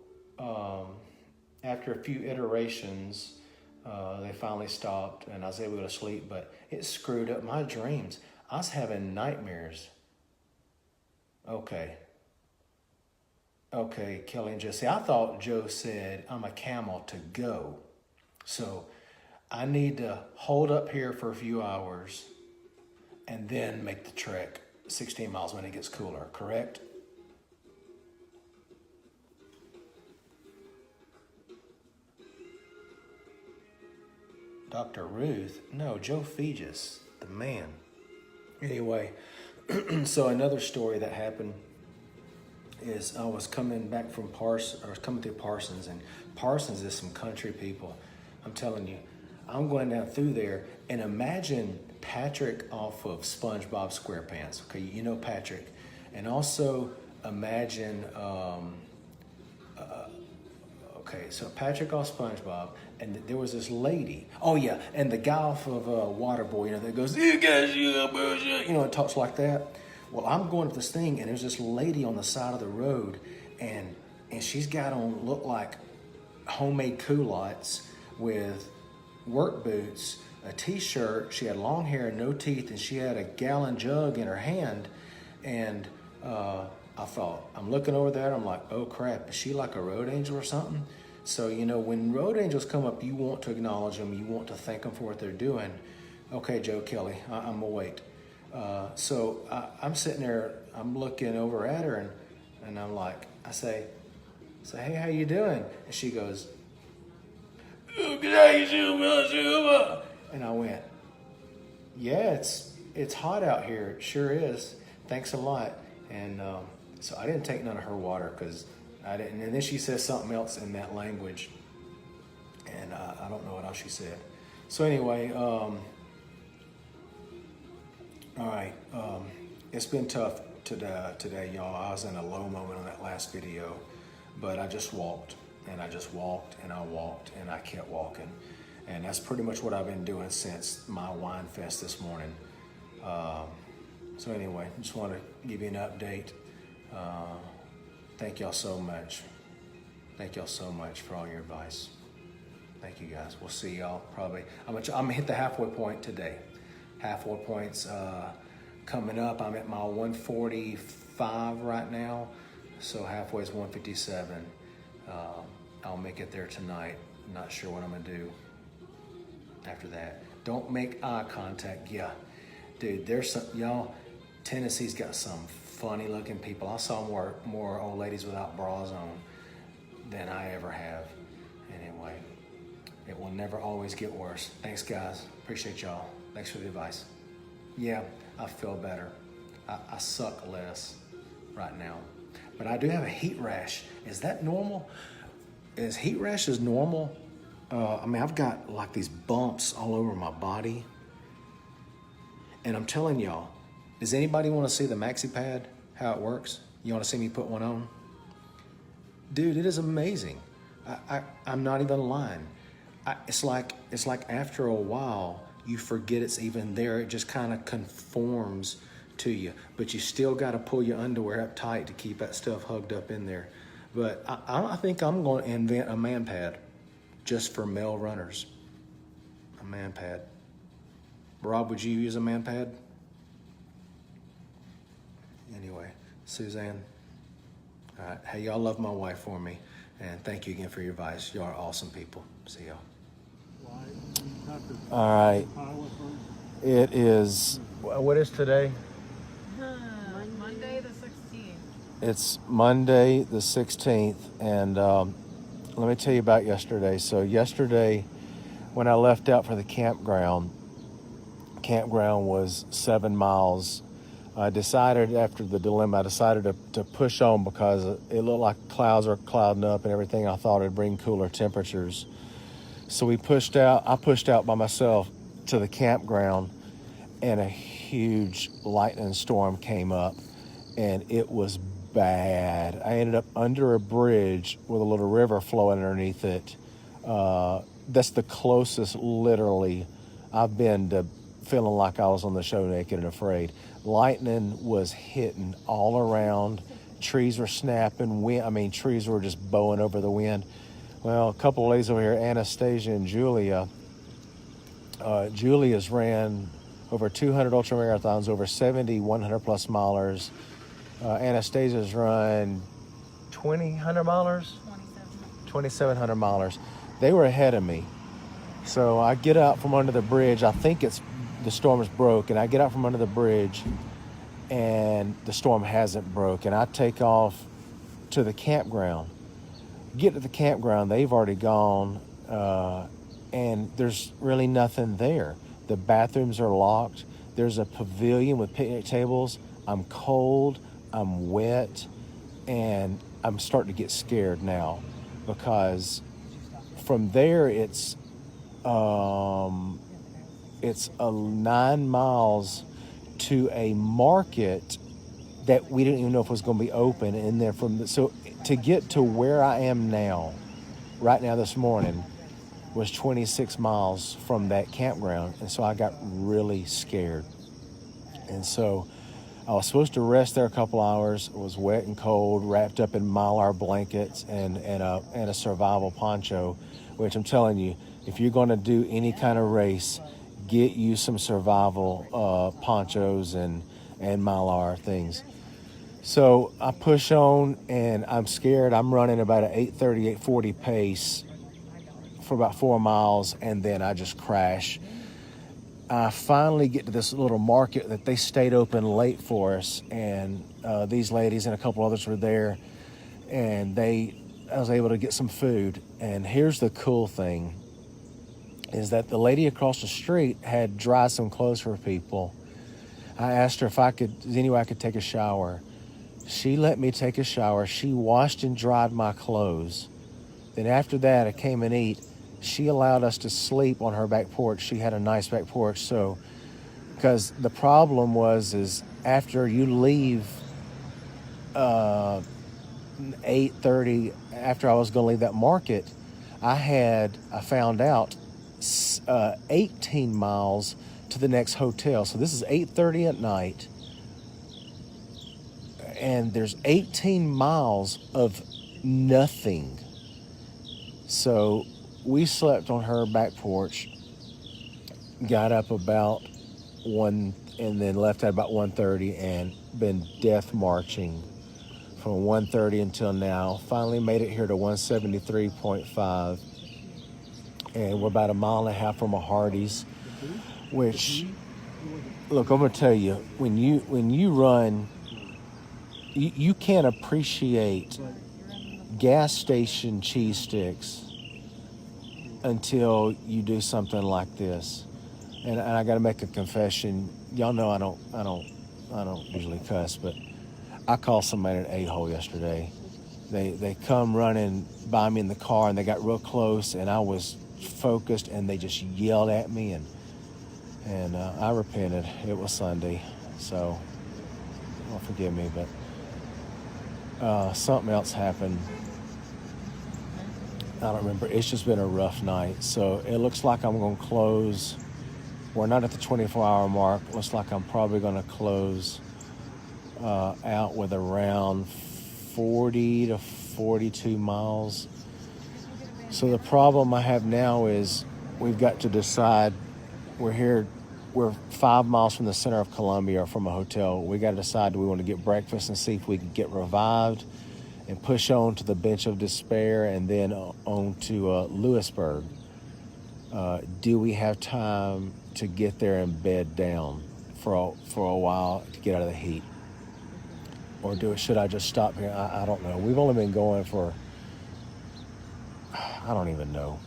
after a few iterations, they finally stopped and I was able to go to sleep, but it screwed up my dreams. I was having nightmares. Okay, Kelly and Jesse, I thought Joe said I'm a camel to go. So I need to hold up here for a few hours and then make the trek 16 miles when it gets cooler, correct? Dr. Ruth? No, Joe Fegis, the man. Anyway, so another story that happened is I was coming back from coming through Parsons, and Parsons is some country people. I'm telling you, I'm going down through there, and imagine Patrick off of SpongeBob SquarePants. Okay, you know Patrick, and also imagine. Okay, so Patrick off SpongeBob, and there was this lady. Oh yeah, and the guy off of Waterboy, that goes, "You guys, it talks like that." Well, I'm going up this thing, and there's this lady on the side of the road, and she's got on look like homemade culottes with work boots, a t-shirt. She had long hair and no teeth, and she had a gallon jug in her hand, and I thought, I'm looking over there, I'm like, oh crap, is she like a road angel or something? So, when road angels come up, you want to acknowledge them, you want to thank them for what they're doing. Okay, Joe Kelly, I'm gonna wait. So I'm sitting there, I'm looking over at her, and I'm like, I say, hey, how you doing? And she goes, and I went, yeah, it's hot out here, it sure is. Thanks a lot. And so I didn't take none of her water because I didn't. And then she says something else in that language, and I don't know what else she said. So anyway, all right, it's been tough today, y'all. I was in a low moment on that last video, but I just walked, and I just walked, and I walked, and I kept walking. And that's pretty much what I've been doing since my wine fest this morning. So anyway, just want to give you an update. Thank y'all so much. Thank y'all so much for all your advice. Thank you guys. We'll see y'all probably. I'm gonna hit the halfway point today. Halfway points coming up. I'm at my 145 right now. So halfway is 157. I'll make it there tonight. Not sure what I'm gonna do after that. Don't make eye contact. Yeah, dude, there's some, y'all, Tennessee's got some funny looking people. I saw more old ladies without bras on than I ever have. Anyway, it will never always get worse. Thanks guys, appreciate y'all. Thanks for the advice. Yeah, I feel better. I suck less right now, but I do have a heat rash. Is that normal? Is heat rashes normal? I've got like these bumps all over my body. And I'm telling y'all, does anybody want to see the maxi pad, how it works? You want to see me put one on? Dude, it is amazing. I'm not even lying. It's like after a while, you forget it's even there. It just kind of conforms to you. But you still got to pull your underwear up tight to keep that stuff hugged up in there. But I think I'm going to invent a man pad just for male runners. A man pad. Rob, would you use a man pad? Anyway, Suzanne. All right. Hey, y'all love my wife for me. And thank you again for your advice. Y'all are awesome people. See y'all. All right. It is, what is today? Monday the 16th. It's Monday the 16th. And let me tell you about yesterday. So yesterday, when I left out for the campground was 7 miles. I decided after the dilemma, to push on because it looked like clouds were clouding up and everything. I thought it'd bring cooler temperatures. So we pushed out. I pushed out by myself to the campground, and a huge lightning storm came up, and it was bad. I ended up under a bridge with a little river flowing underneath it. That's the closest, literally, I've been to feeling like I was on the show Naked and Afraid. Lightning was hitting all around. Trees were snapping. Trees were just bowing over the wind. Well, a couple of ladies over here, Anastasia and Julia. Julia's ran over 200 ultramarathons, over 70 100-plus milers. Anastasia's run 2,000 milers? 2,700 milers. They were ahead of me. So I get out from under the bridge. I think the storm is broke, and I get out from under the bridge, and the storm hasn't broke. And I take off to the campground. Get to the campground, they've already gone, and there's really nothing there. The bathrooms are locked. There's a pavilion with picnic tables. I'm cold, I'm wet, and I'm starting to get scared now, because from there it's 9 miles to a market that we didn't even know if it was going to be open. And then so to get to where I am now, right now this morning, was 26 miles from that campground. And so I got really scared. And so I was supposed to rest there a couple hours. It was wet and cold, wrapped up in Mylar blankets and a survival poncho, which I'm telling you, if you're going to do any kind of race, get you some survival ponchos and Mylar things. So I push on, and I'm scared. I'm running about an 8:30, 8:40 pace for about 4 miles, and then I just crash. I finally get to this little market that they stayed open late for us, and these ladies and a couple others were there, and I was able to get some food. And here's the cool thing, is that the lady across the street had dried some clothes for people. I asked her if there's any way I could take a shower. She let me take a shower. She washed and dried my clothes. Then after that, I came and ate. She allowed us to sleep on her back porch. She had a nice back porch. So, because the problem is after you leave 8:30, after I was going to leave that market, I found out 18 miles to the next hotel. So this is 8:30 at night, and there's 18 miles of nothing. So we slept on her back porch, got up about 1, and then left at about 1:30, and been death marching from 1:30 until now. Finally made it here to 173.5, and we're about a mile and a half from a Hardee's, which, look, I'm going to tell you, when you run, you can't appreciate gas station cheese sticks until you do something like this. And I got to make a confession. Y'all know I don't usually cuss, but I called somebody an a-hole yesterday. They come running by me in the car, and they got real close, and I was focused, and they just yelled at me, and I repented. It was Sunday, so well, forgive me, but something else happened. I don't remember. It's just been a rough night. So it looks like I'm going to close. We're not at the 24-hour mark. Looks like I'm probably going to close out with around 40 to 42 miles. So the problem I have now is we've got to decide. We're 5 miles from the center of Columbia, or from a hotel. We got to decide, do we want to get breakfast and see if we can get revived and push on to the Bench of Despair, and then on to Lewisburg. Do we have time to get there and bed down for a while to get out of the heat? Or should I just stop here? I don't know. We've only been going for, I don't even know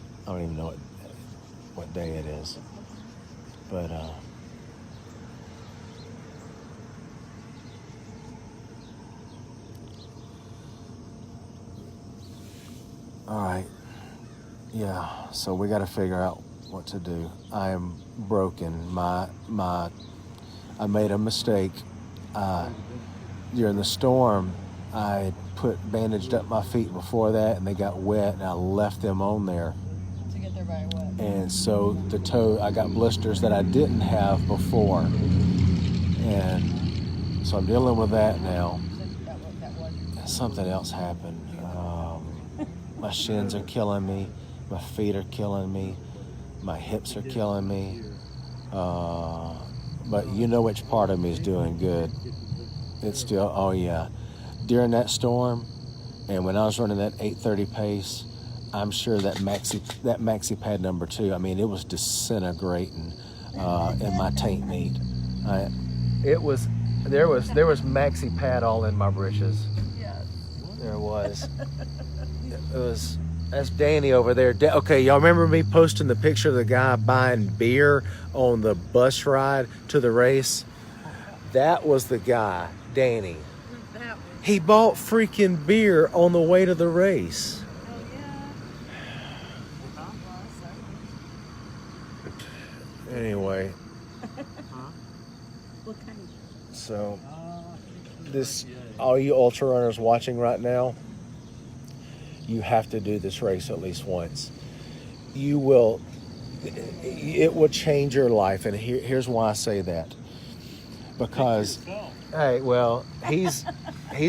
what day it is. But all right, yeah. So we got to figure out what to do. I am broken. I made a mistake. During the storm, I had bandaged up my feet before that, and they got wet, and I left them on there. To get there by what? And so I got blisters that I didn't have before. And so I'm dealing with that now. Something else happened. My shins are killing me. My feet are killing me. My hips are killing me. But you know which part of me is doing good. It's still, oh yeah. During that storm, and when I was running that 8:30 pace, I'm sure that maxi pad number 2, I mean, it was disintegrating in my taint meat. There was maxi pad all in my britches. Yes. There was. That's Danny over there. Okay, y'all remember me posting the picture of the guy buying beer on the bus ride to the race? That was the guy, Danny. He bought freaking beer on the way to the race. Oh, yeah. Anyway. What kind? So, all you ultra runners watching right now, you have to do this race at least once. It will change your life, and here's why I say that. Because, hey, well, he's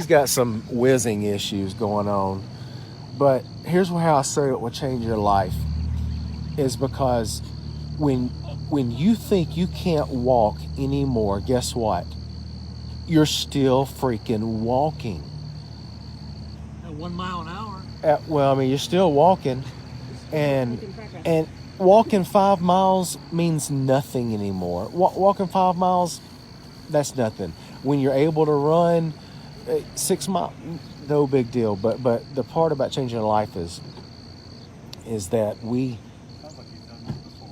got some whizzing issues going on, but here's how I say it will change your life. Is because when you think you can't walk anymore, guess what? You're still freaking walking. At 1 mile an hour. Well, I mean, you're still walking, and walking 5 miles means nothing anymore. Walking 5 miles, that's nothing. When you're able to run 6 miles, no big deal. But the part about changing your life is that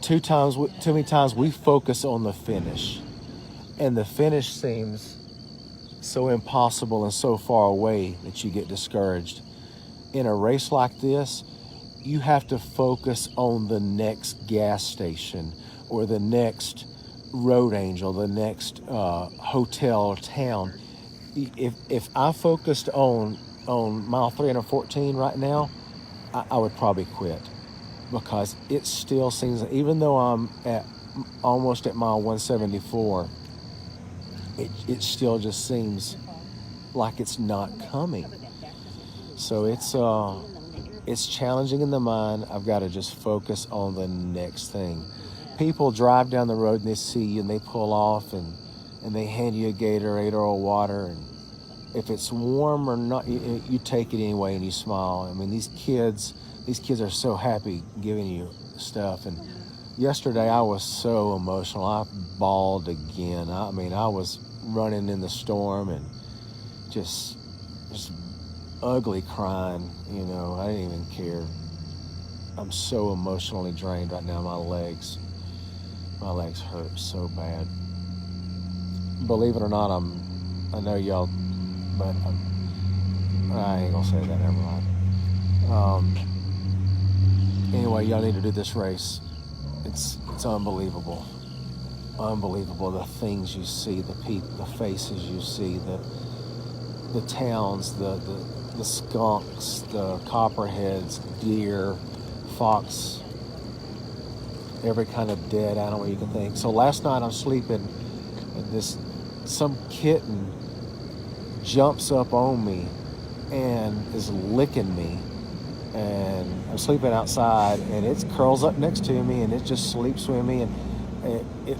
too many times we focus on the finish, and the finish seems so impossible and so far away that you get discouraged. In a race like this, you have to focus on the next gas station or the next road angel, the next hotel or town. If I focused on mile 314 right now, I would probably quit, because it still seems, even though I'm almost at mile 174, it still just seems like it's not coming. So it's challenging in the mind. I've got to just focus on the next thing. People drive down the road and they see you and they pull off and they hand you a Gatorade or a water, and if it's warm or not, you take it anyway and you smile. I mean, these kids are so happy giving you stuff. And yesterday I was so emotional. I bawled again. I mean, I was running in the storm and just ugly crying, you know. I didn't even care. I'm so emotionally drained right now. My legs hurt so bad. Believe it or not, I know y'all, but I ain't gonna say that, never mind. Anyway, y'all need to do this race. It's unbelievable. Unbelievable, the things you see, the faces you see, the towns, the skunks, the copperheads, deer, fox, every kind of dead animal you can think. So last night I'm sleeping, and some kitten jumps up on me and is licking me, and I'm sleeping outside, and it curls up next to me and it just sleeps with me, and it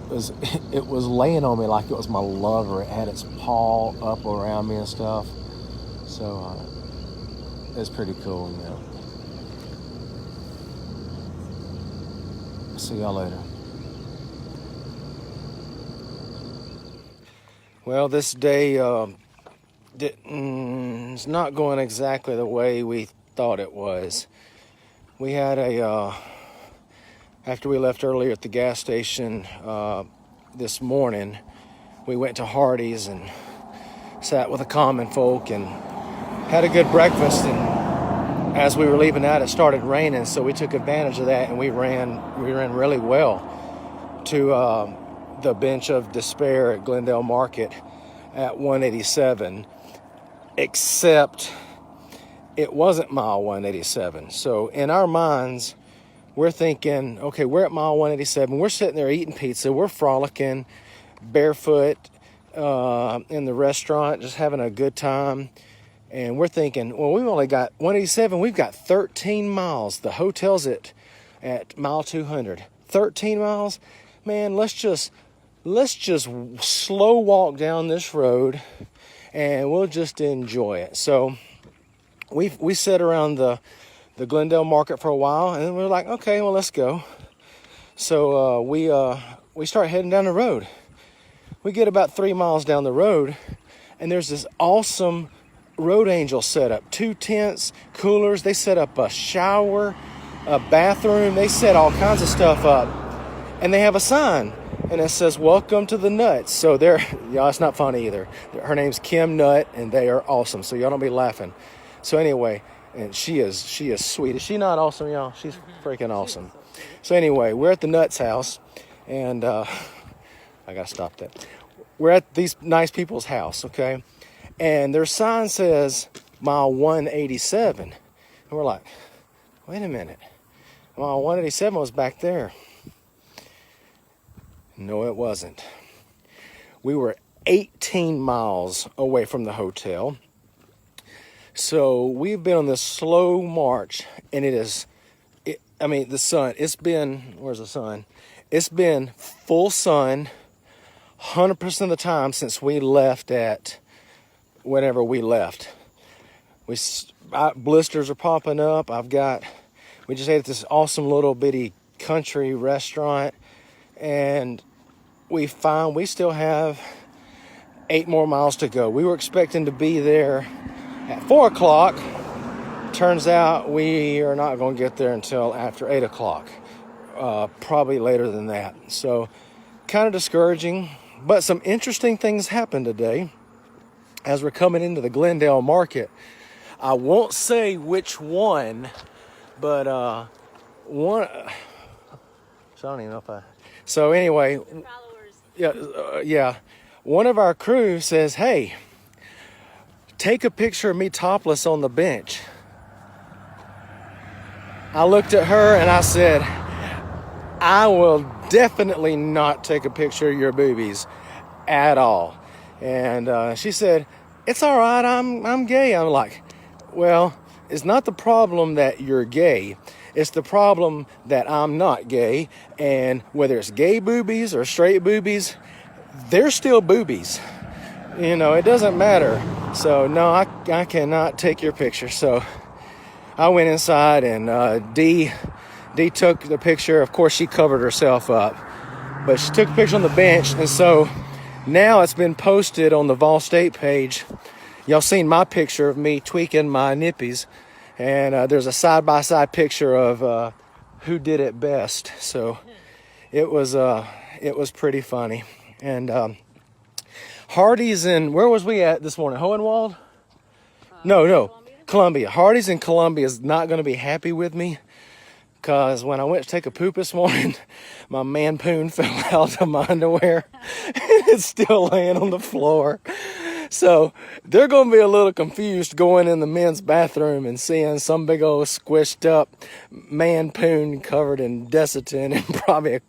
was laying on me like it was my lover. It had its paw up around me and stuff. So it's pretty cool, you know. See y'all later. Well, this day it's not going exactly the way we thought it was. We had after we left earlier at the gas station this morning, we went to Hardee's and sat with the common folk and had a good breakfast, and as we were leaving out, it started raining, so we took advantage of that, and we ran really well to the Bench of Despair at Glendale Market at 187, except it wasn't mile 187. So in our minds, we're thinking, okay, we're at mile 187. We're sitting there eating pizza. We're frolicking barefoot in the restaurant, just having a good time. And we're thinking, well, we've only got 187. We've got 13 miles. The hotel's at mile 200. 13 miles? Man, let's just slow walk down this road and we'll just enjoy it. So we sat around the Glendale Market for a while, and we're like, okay, well, let's go. So we start heading down the road. We get about 3 miles down the road, and there's this awesome road angel setup. 2 tents, coolers. They set up a shower, a bathroom. They set all kinds of stuff up, and they have a sign, and it says, "Welcome to the Nuts." So y'all, it's not funny either. Her name's Kim Nutt, and they are awesome. So y'all don't be laughing. So anyway, and she is sweet. Is she not awesome, y'all? She's freaking awesome. So anyway, we're at the Nuts house, and I gotta stop that. We're at these nice people's house, okay? And their sign says mile 187. And we're like, wait a minute. Mile 187 was back there. No, it wasn't. We were 18 miles away from the hotel. So we've been on this slow march, and the sun, where's the sun? It's been full sun 100% of the time since we left at whenever we left. Blisters are popping up. We just ate at this awesome little bitty country restaurant, and we still have 8 more miles to go. We were expecting to be there at 4 o'clock. Turns out we are not going to get there until after 8 o'clock. Probably later than that. So kind of discouraging. But some interesting things happened today as we're coming into the Glendale Market. I won't say which one, but one. So I don't even know if I. So anyway, yeah. One of our crew says, "Hey, take a picture of me topless on the bench." I looked at her and I said, "I will definitely not take a picture of your boobies at all." And she said, "It's all right, I'm gay." I'm like, well, it's not the problem that you're gay. It's the problem that I'm not gay. And whether it's gay boobies or straight boobies, they're still boobies. You know, it doesn't matter. So no, I cannot take your picture. So I went inside, and Dee took the picture. Of course, she covered herself up, but she took a picture on the bench. And so now it's been posted on the Vol State page. Y'all seen my picture of me tweaking my nippies, and there's a side-by-side picture of who did it best. So it was pretty funny. And Hardee's where was we at this morning? Hohenwald? No, Columbia. Hardee's in Columbia is not going to be happy with me, because when I went to take a poop this morning, my man poon fell out of my underwear. It's still laying on the floor. So they're going to be a little confused going in the men's bathroom and seeing some big old squished up man poon covered in Desitin and probably a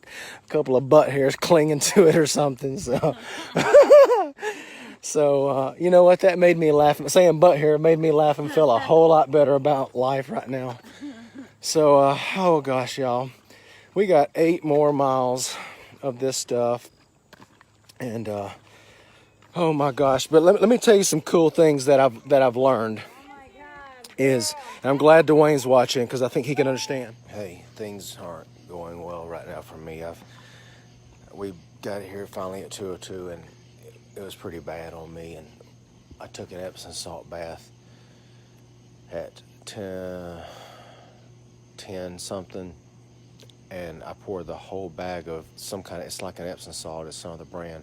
couple of butt hairs clinging to it or something. So, you know what? That made me laugh. Saying butt hair made me laugh and feel a whole lot better about life right now. So, oh gosh, y'all. We got 8 more miles of this stuff. And, oh my gosh. But let me tell you some cool things that I've learned. And I'm glad Dwayne's watching, because I think he can understand. Hey, things aren't going well right now for me. We got here finally at 2:02, and it was pretty bad on me. And I took an Epsom salt bath at 10 something, and I poured the whole bag of some kind of, it's like an Epsom salt, it's some other brand.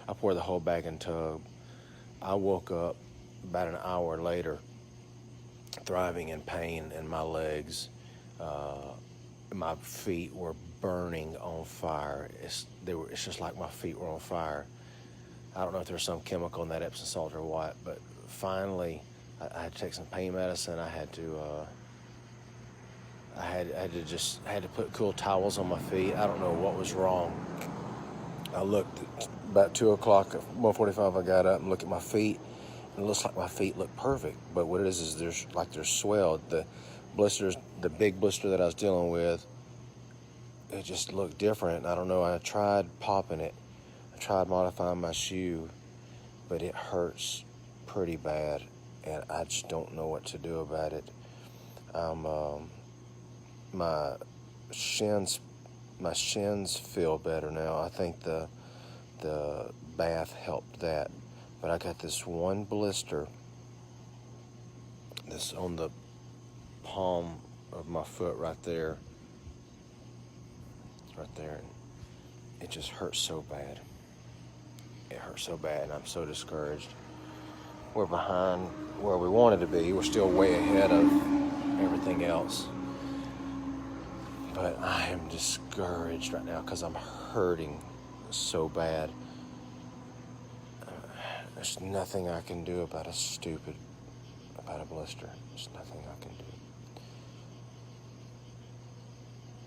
I poured the whole bag in a tub. I woke up about an hour later, thriving in pain in my legs. My feet were burning on fire. It's just like my feet were on fire. I don't know if there's some chemical in that Epsom salt or what, but finally I had to take some pain medicine. I had to put cool towels on my feet. I don't know what was wrong. I looked about 2 o'clock, 1:45. I got up and looked at my feet, and it looks like my feet look perfect. But what it is they're swelled. The blisters, the big blister that I was dealing with, it just looked different. I don't know. I tried popping it. I tried modifying my shoe, but it hurts pretty bad, and I just don't know what to do about it. My shins feel better now. I think the bath helped that, but I got this one blister that's on the palm of my foot right there, and it just hurts so bad. It hurts so bad, and I'm so discouraged. We're behind where we wanted to be. We're still way ahead of everything else. But I am discouraged right now because I'm hurting so bad. There's nothing I can do about a blister. There's nothing I can do.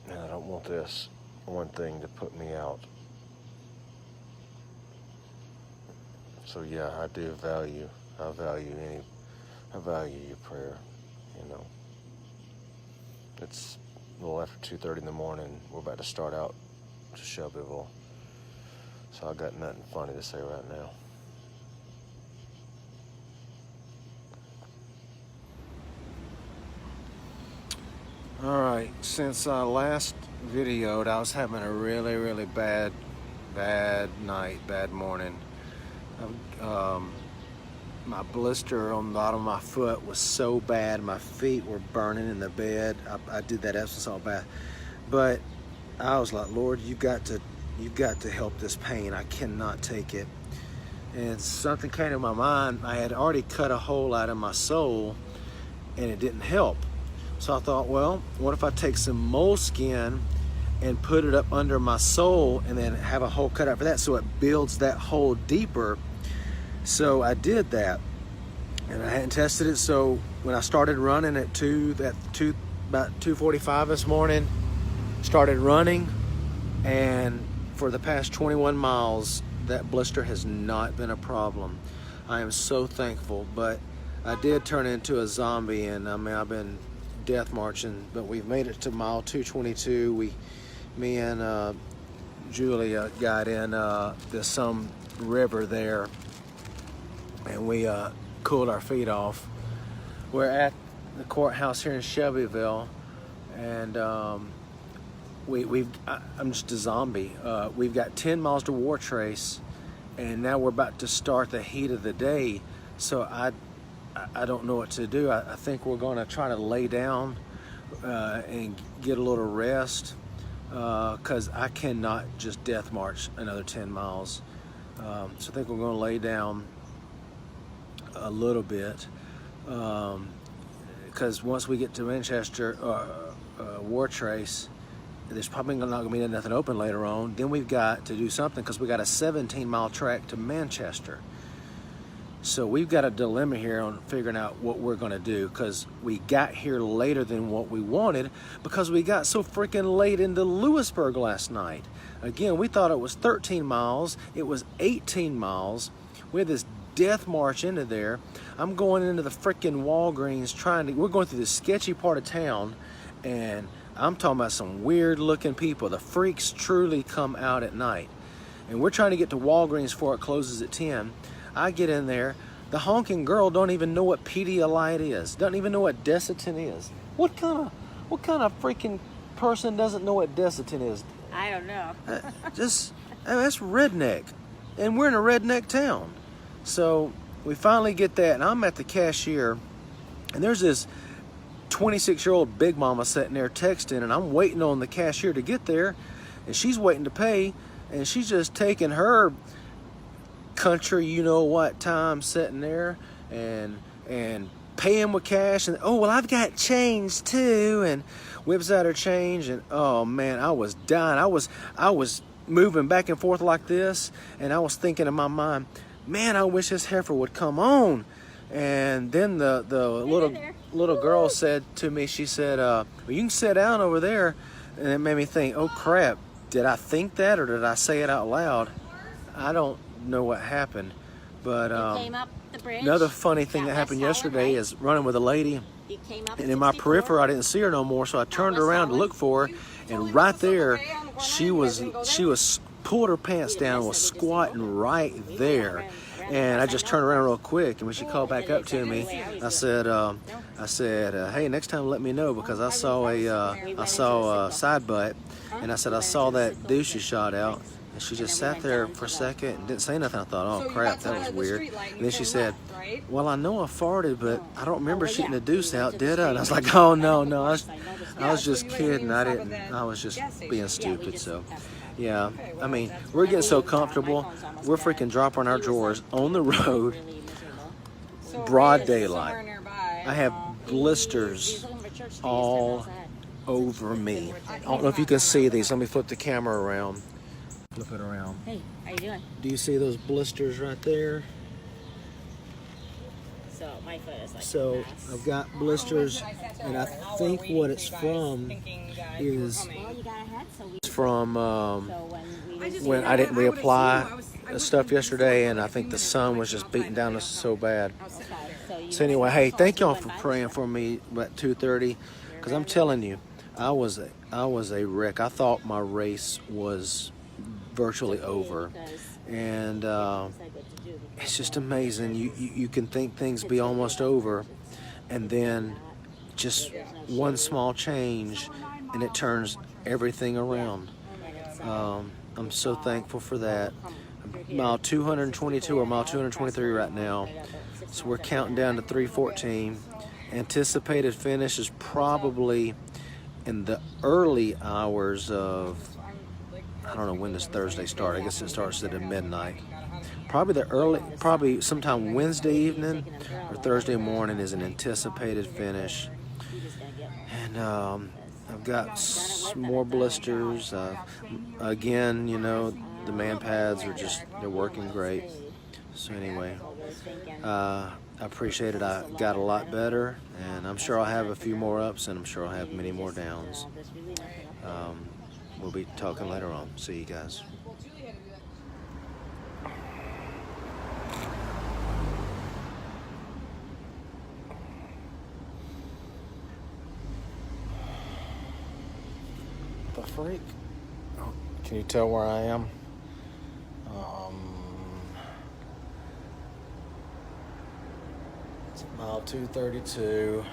And I don't want this one thing to put me out. So yeah, I value your prayer, you know. It's a little after 2:30 in the morning. We're about to start out to Shelbyville. So I got nothing funny to say right now. All right, since I last videoed, I was having a really, really bad night, bad morning. My blister on the bottom of my foot was so bad. My feet were burning in the bed. I did that Epsom salt bath, but I was like, Lord, you've got to help this pain. I cannot take it. And something came to my mind. I had already cut a hole out of my sole, and it didn't help. So I thought, well, what if I take some moleskin and put it up under my sole and then have a hole cut out for that so it builds that hole deeper. So I did that, and I hadn't tested it. So when I started running at about 2:45 this morning, started running, and for the past 21 miles, that blister has not been a problem. I am so thankful, but I did turn into a zombie, and I mean, I've been death marching, but we've made it to mile 222. Me and Julia got in some river there, and we cooled our feet off. We're at the courthouse here in Shelbyville, and I'm just a zombie. We've got 10 miles to War Trace, and now we're about to start the heat of the day. So I don't know what to do. I think we're going to try to lay down and get a little rest, because I cannot just death march another 10 miles. So I think we're going to lay down a little bit, because once we get to Manchester, War Trace, there's probably not going to be nothing open later on. Then we've got to do something, because we got a 17-mile track to Manchester. So we've got a dilemma here on figuring out what we're going to do, because we got here later than what we wanted, because we got so freaking late into Lewisburg last night. Again, we thought it was 13 miles. It was 18 miles. We had this death march into there. I'm going into the freaking Walgreens we're going through this sketchy part of town, and I'm talking about some weird looking people. The freaks truly come out at night. And we're trying to get to Walgreens before it closes at 10. I get in there. The honking girl don't even know what Pedialyte is. Doesn't even know what Desitin is. What kind of freaking person doesn't know what Desitin is? I don't know. That's redneck. And we're in a redneck town. So we finally get that, and I'm at the cashier, and there's this 26-year-old big mama sitting there texting, and I'm waiting on the cashier to get there, and she's waiting to pay, and she's just taking her country, you know what, time sitting there and pay him with cash, and oh well, I've got change too, and whips out her change, and oh man, I was dying. I was moving back and forth like this, and I was thinking in my mind, man, I wish this heifer would come on. And then the little girl said to me, she said, well, you can sit down over there. And it made me think, oh crap, did I think that or did I say it out loud? I don't know what happened. But came up the bridge. another funny thing that happened yesterday is running with a lady, and in my peripheral I didn't see her no more, so I turned around to look for her, and right there she was pulled her pants down, was squatting right there. And I just turned around real quick, and when she called back up to me, I said, hey, next time let me know, because I saw a side butt, and I said I saw that douche you shot out, and she just sat there for a second and didn't say nothing. I thought, oh crap, that was weird. And then she said, well, I know I farted, but I don't remember shooting a deuce out, did I? And I was like, oh no, I was just kidding. I was just being stupid. So. Yeah, I mean, we're getting so comfortable. We're freaking dropping our drawers on the road, broad daylight. I have blisters all over me. I don't know if you can see these. Let me flip the camera around. Flip it around. Hey, how you doing? Do you see those blisters right there? So my foot is like So I've got blisters, and I think what it's from is from when I didn't reapply stuff yesterday, and I think the sun was just beating down us so bad. So anyway, hey, thank y'all for praying for me at 2:30, because I'm telling you, I was a wreck. I thought my race was virtually over, and it's just amazing. You can think things be almost over, and then just one small change, and it turns everything around. I'm so thankful for that. Mile 222 or mile 223 right now, so we're counting down to 314. Anticipated finish is probably in the early hours of, I don't know when does Thursday start. I guess it starts at midnight. Probably sometime Wednesday evening or Thursday morning is an anticipated finish. And I've got some more blisters. Again, you know, the man pads are they're working great. So anyway, I appreciate it. I got a lot better, and I'm sure I'll have a few more ups, and I'm sure I'll have many more downs. We'll be talking later on. See you guys. The freak? Oh, can you tell where I am? It's mile 232,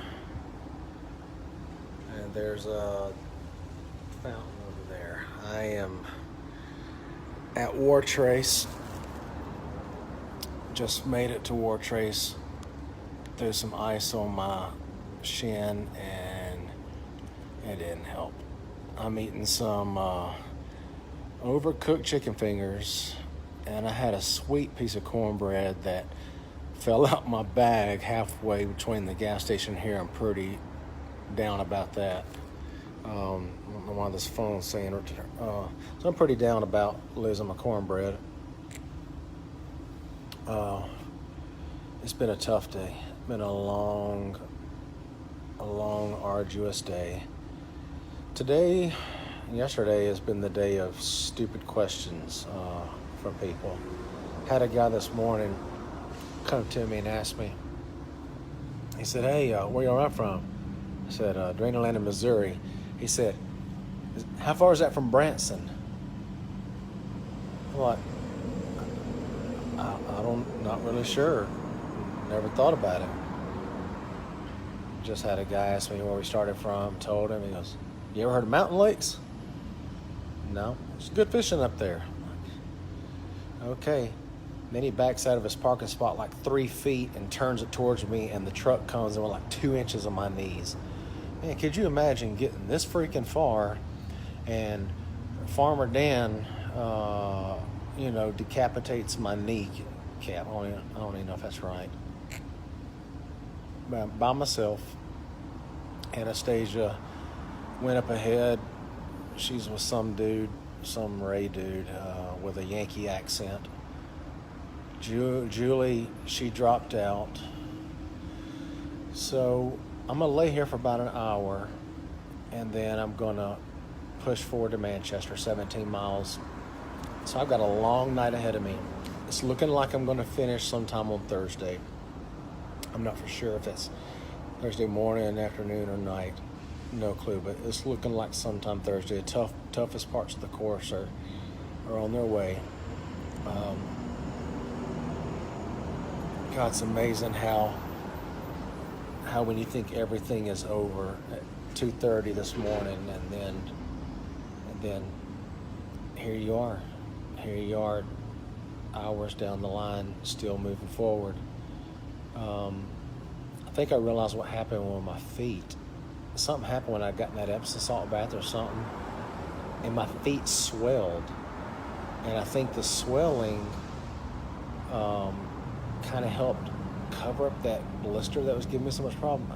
and there's a fountain over there. I am at War Trace. Just made it to War Trace. There's some ice on my shin, and it didn't help. I'm eating some overcooked chicken fingers, and I had a sweet piece of cornbread that fell out my bag halfway between the gas station here. I'm pretty down about that. I don't know why this phone's saying it. So I'm pretty down about losing my cornbread. It's been a tough day. It's been a long, arduous day. Today and yesterday has been the day of stupid questions from people. Had a guy this morning come to me and ask me, he said, hey, where you all from? I said, Drainaland, Missouri. He said, how far is that from Branson? I'm like, not really sure. Never thought about it. Just had a guy ask me where we started from, told him, he goes, you ever heard of mountain lakes? No, it's good fishing up there. Okay. Then he backs out of his parking spot like 3 feet and turns it towards me, and the truck comes and we're like 2 inches on my knees. Man, could you imagine getting this freaking far and Farmer Dan, decapitates my knee cap. I don't even know if that's right. by myself. Anastasia went up ahead. She's with some dude, some Ray dude with a Yankee accent. Julie, she dropped out. So I'm going to lay here for about an hour, and then I'm going to push forward to Manchester, 17 miles. So I've got a long night ahead of me. It's looking like I'm going to finish sometime on Thursday. I'm not for sure if it's Thursday morning, afternoon, or night. No clue, but it's looking like sometime Thursday. The toughest parts of the course are on their way. God, it's amazing how when you think everything is over at 2:30 this morning, and then here you are, hours down the line, still moving forward. I think I realized what happened with my feet. Something happened when I got in that Epsom salt bath or something, and my feet swelled. And I think the swelling kind of helped cover up that blister that was giving me so much problem.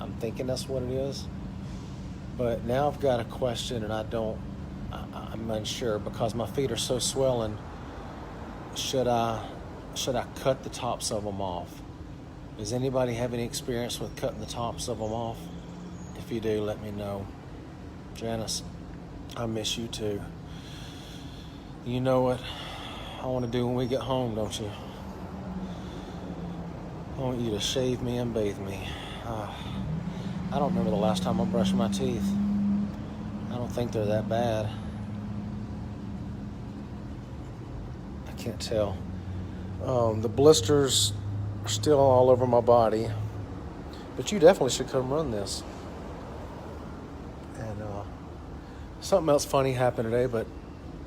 I'm thinking that's what it is. But now I've got a question, and I'm unsure because my feet are so swollen. Should I cut the tops of them off? Does anybody have any experience with cutting the tops of them off? If you do, let me know. Janice, I miss you too. You know what I want to do when we get home, don't you? I want you to shave me and bathe me. I don't remember the last time I brushed my teeth. I don't think they're that bad. I can't tell. The blisters are still all over my body, but you definitely should come run this. And something else funny happened today, but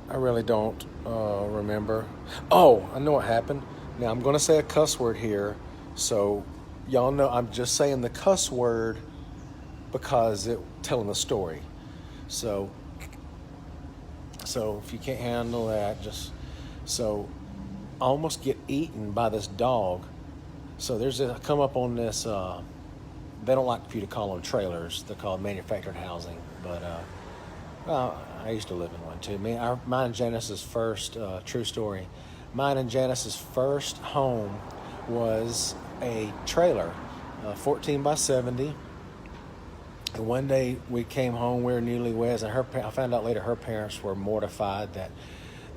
I really don't remember. Oh, I know what happened. Now I'm going to say a cuss word here, so y'all know I'm just saying the cuss word because it's telling the story. So if you can't handle that, so I almost get eaten by this dog. So I come up on this, they don't like for you to call them trailers. They're called manufactured housing. But I used to live in one too. Mine and Janice's first, true story, mine and Janice's first home was a trailer, 14 by 70. And one day we came home, we were newlyweds, and I found out later her parents were mortified that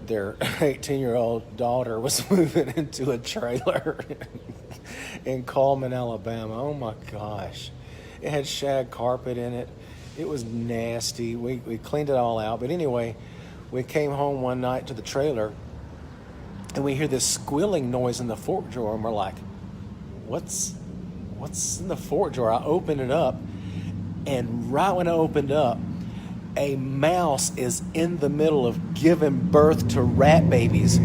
their 18-year-old daughter was moving into a trailer in Coleman, Alabama. Oh my gosh. It had shag carpet in it. It was nasty. We cleaned it all out. But anyway, we came home one night to the trailer, and we hear this squealing noise in the fork drawer, and we're like, what's in the fork drawer? I opened it up, and right when I opened up, a mouse is in the middle of giving birth to rat babies.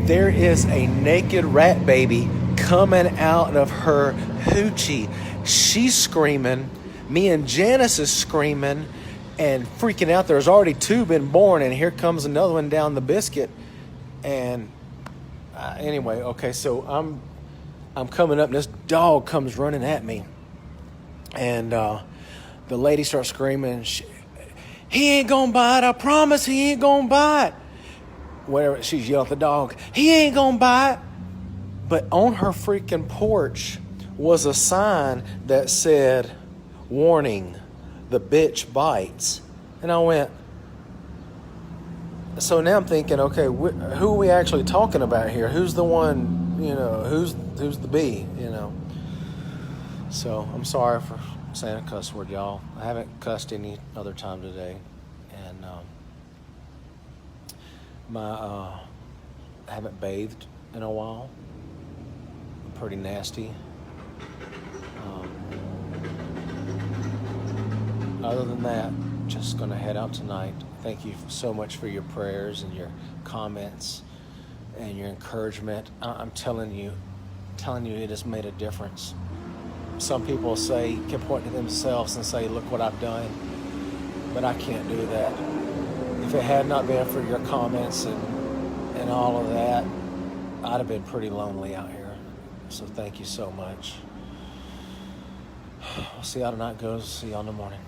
There is a naked rat baby coming out of her hoochie. She's screaming. Me and Janice is screaming and freaking out. There's already 2 been born, and here comes another one down the biscuit. And anyway, okay, so I'm coming up, and this dog comes running at me. And the lady starts screaming, he ain't gonna bite, I promise he ain't gonna bite. Whatever, she's yelling at the dog, he ain't gonna bite. But on her freaking porch was a sign that said, warning, the bitch bites. And I went, so now I'm thinking, okay, who are we actually talking about here? Who's the one, who's the bee, So I'm sorry for saying a cuss word, y'all. I haven't cussed any other time today, and I haven't bathed in a while. I'm pretty nasty. Other than that, just gonna head out tonight. Thank you so much for your prayers and your comments and your encouragement. I'm telling you, it has made a difference. Some people can point to themselves and say, look what I've done, but I can't do that. If it had not been for your comments and all of that, I'd have been pretty lonely out here. So thank you so much. We'll see how tonight goes. See y'all in the morning.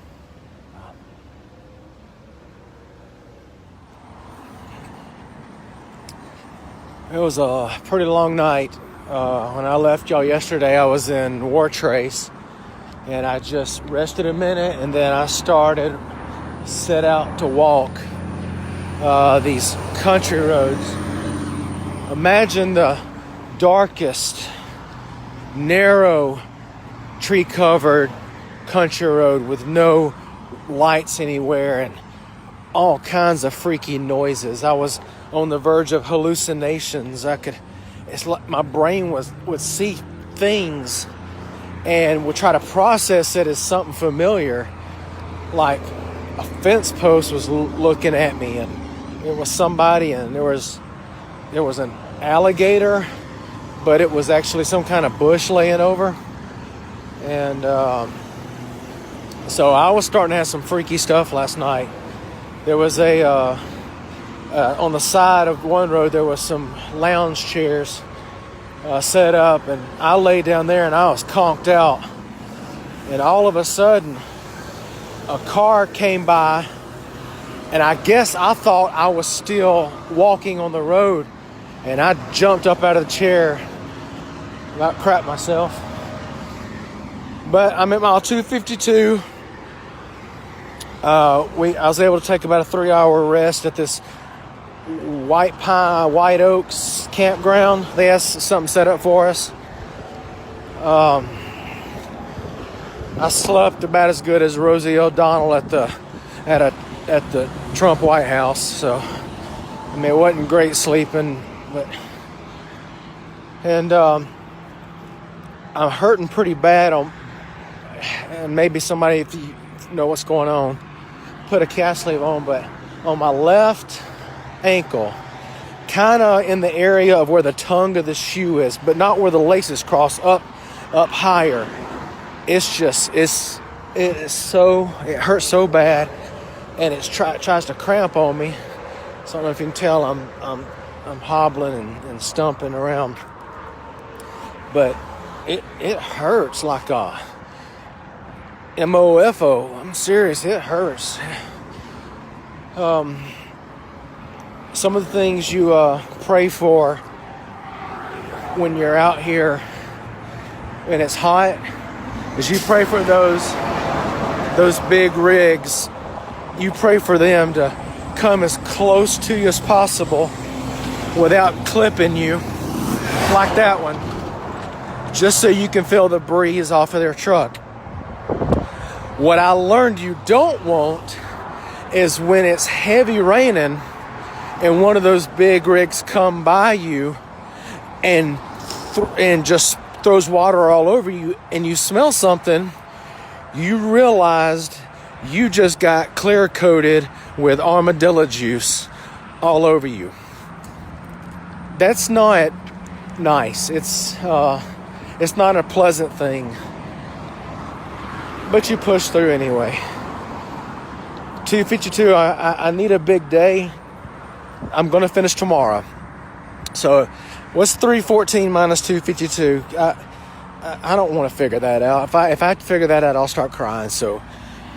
It was a pretty long night. When I left y'all yesterday, I was in War Trace, and I just rested a minute, and then I set out to walk these country roads. Imagine the darkest, narrow, tree-covered country road with no lights anywhere and all kinds of freaky noises. I was on the verge of hallucinations. It's like my brain would see things and would try to process it as something familiar, like a fence post was looking at me, and it was somebody, and there was an alligator, but it was actually some kind of bush laying over. And so I was starting to have some freaky stuff last night. There was on the side of one road, there was some lounge chairs set up, and I lay down there and I was conked out. And all of a sudden, a car came by, and I guess I thought I was still walking on the road, and I jumped up out of the chair, about crap myself. But I'm at mile 252. I was able to take about a 3-hour rest at this White Oaks campground. They had something set up for us. I slept about as good as Rosie O'Donnell at the Trump White House. So I mean, it wasn't great sleeping, and I'm hurting pretty bad and maybe somebody, if you know what's going on, put a cast sleeve on, but on my left ankle, kind of in the area of where the tongue of the shoe is, but not where the laces cross, up higher. It hurts so bad, and it tries to cramp on me. So I don't know if you can tell, I'm hobbling and stumping around, but it hurts like a MOFO. I'm serious, it hurts. Some of the things you pray for when you're out here and it's hot is you pray for those big rigs. You pray for them to come as close to you as possible without clipping you like that one, just so you can feel the breeze off of their truck. What I learned you don't want is when it's heavy raining and one of those big rigs come by you and just throws water all over you, and you smell something, you realized you just got clear coated with armadillo juice all over you. That's not nice. It's not a pleasant thing, but you push through anyway. 252, I need a big day. I'm going to finish tomorrow. So what's 314 minus 252? I don't want to figure that out. If I figure that out, I'll start crying. So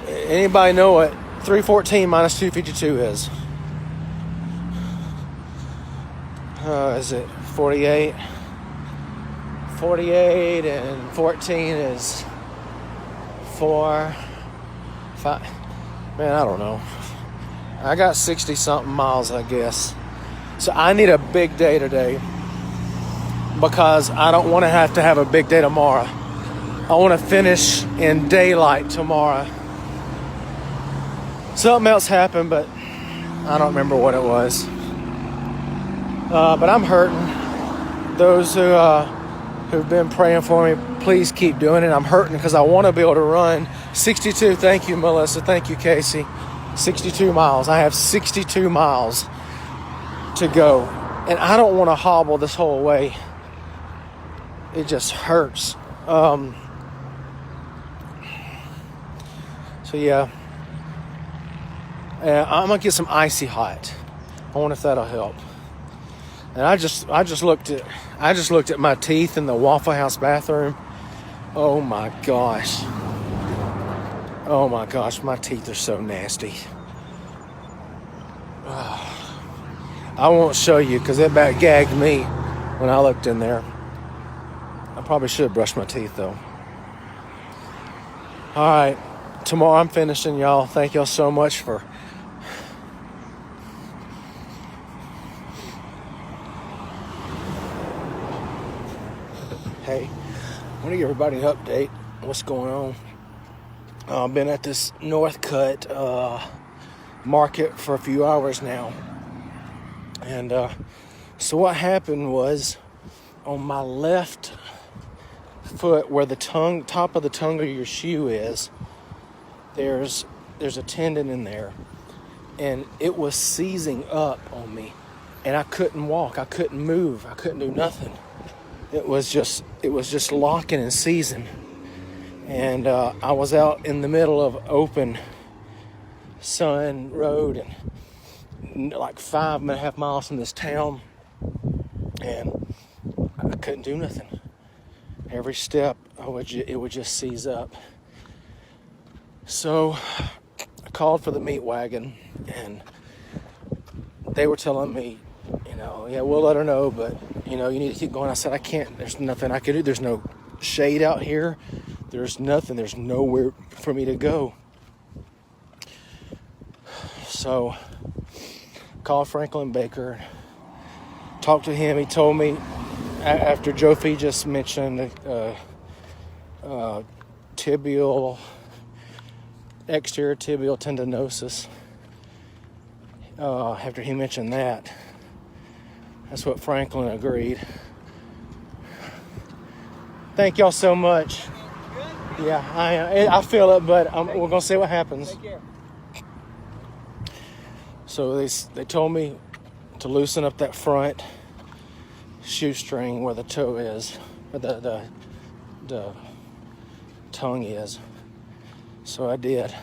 anybody know what 314 minus 252 is? Is it 48? 48 and 14 is 4, 5. Man, I don't know. I got 60-something miles, I guess. So I need a big day today, because I don't want to have a big day tomorrow. I want to finish in daylight tomorrow. Something else happened, but I don't remember what it was. But I'm hurting. Those who've been praying for me, please keep doing it. I'm hurting because I want to be able to run 62. Thank you, Melissa. Thank you, Casey. 62 miles. I have 62 miles to go, and I don't want to hobble this whole way. It just hurts. So yeah, I'm gonna get some icy hot. I wonder if that'll help. And I just looked at my teeth in the Waffle House bathroom. Oh my gosh. Oh my gosh, my teeth are so nasty. I won't show you because it about gagged me when I looked in there. I probably should have brushed my teeth though. All right, tomorrow I'm finishing, y'all. Thank y'all so much for Hey, I want to give everybody an update. What's going on? I've been at this Northcutt market for a few hours now. And so what happened was on my left foot where the top of the tongue of your shoe is, there's a tendon in there. And it was seizing up on me. And I couldn't walk. I couldn't move. I couldn't do nothing. It was just locking and seizing. And I was out in the middle of open sun road and like 5.5 miles from this town, and I couldn't do nothing. Every step it would just seize up. So I called for the meat wagon, and they were telling me, yeah, we'll let her know, but you need to keep going. I said, I can't. There's nothing I can do. There's no shade out here. There's nothing. There's nowhere for me to go. So called Franklin Baker, talked to him. He told me after Joe Fee just mentioned exterior tibial tendinosis. After he mentioned that, that's what Franklin agreed. Thank y'all so much. Yeah, I feel it, but we're gonna see what happens. Take care. So they told me to loosen up that front shoestring where the toe is, or the tongue is. So I did.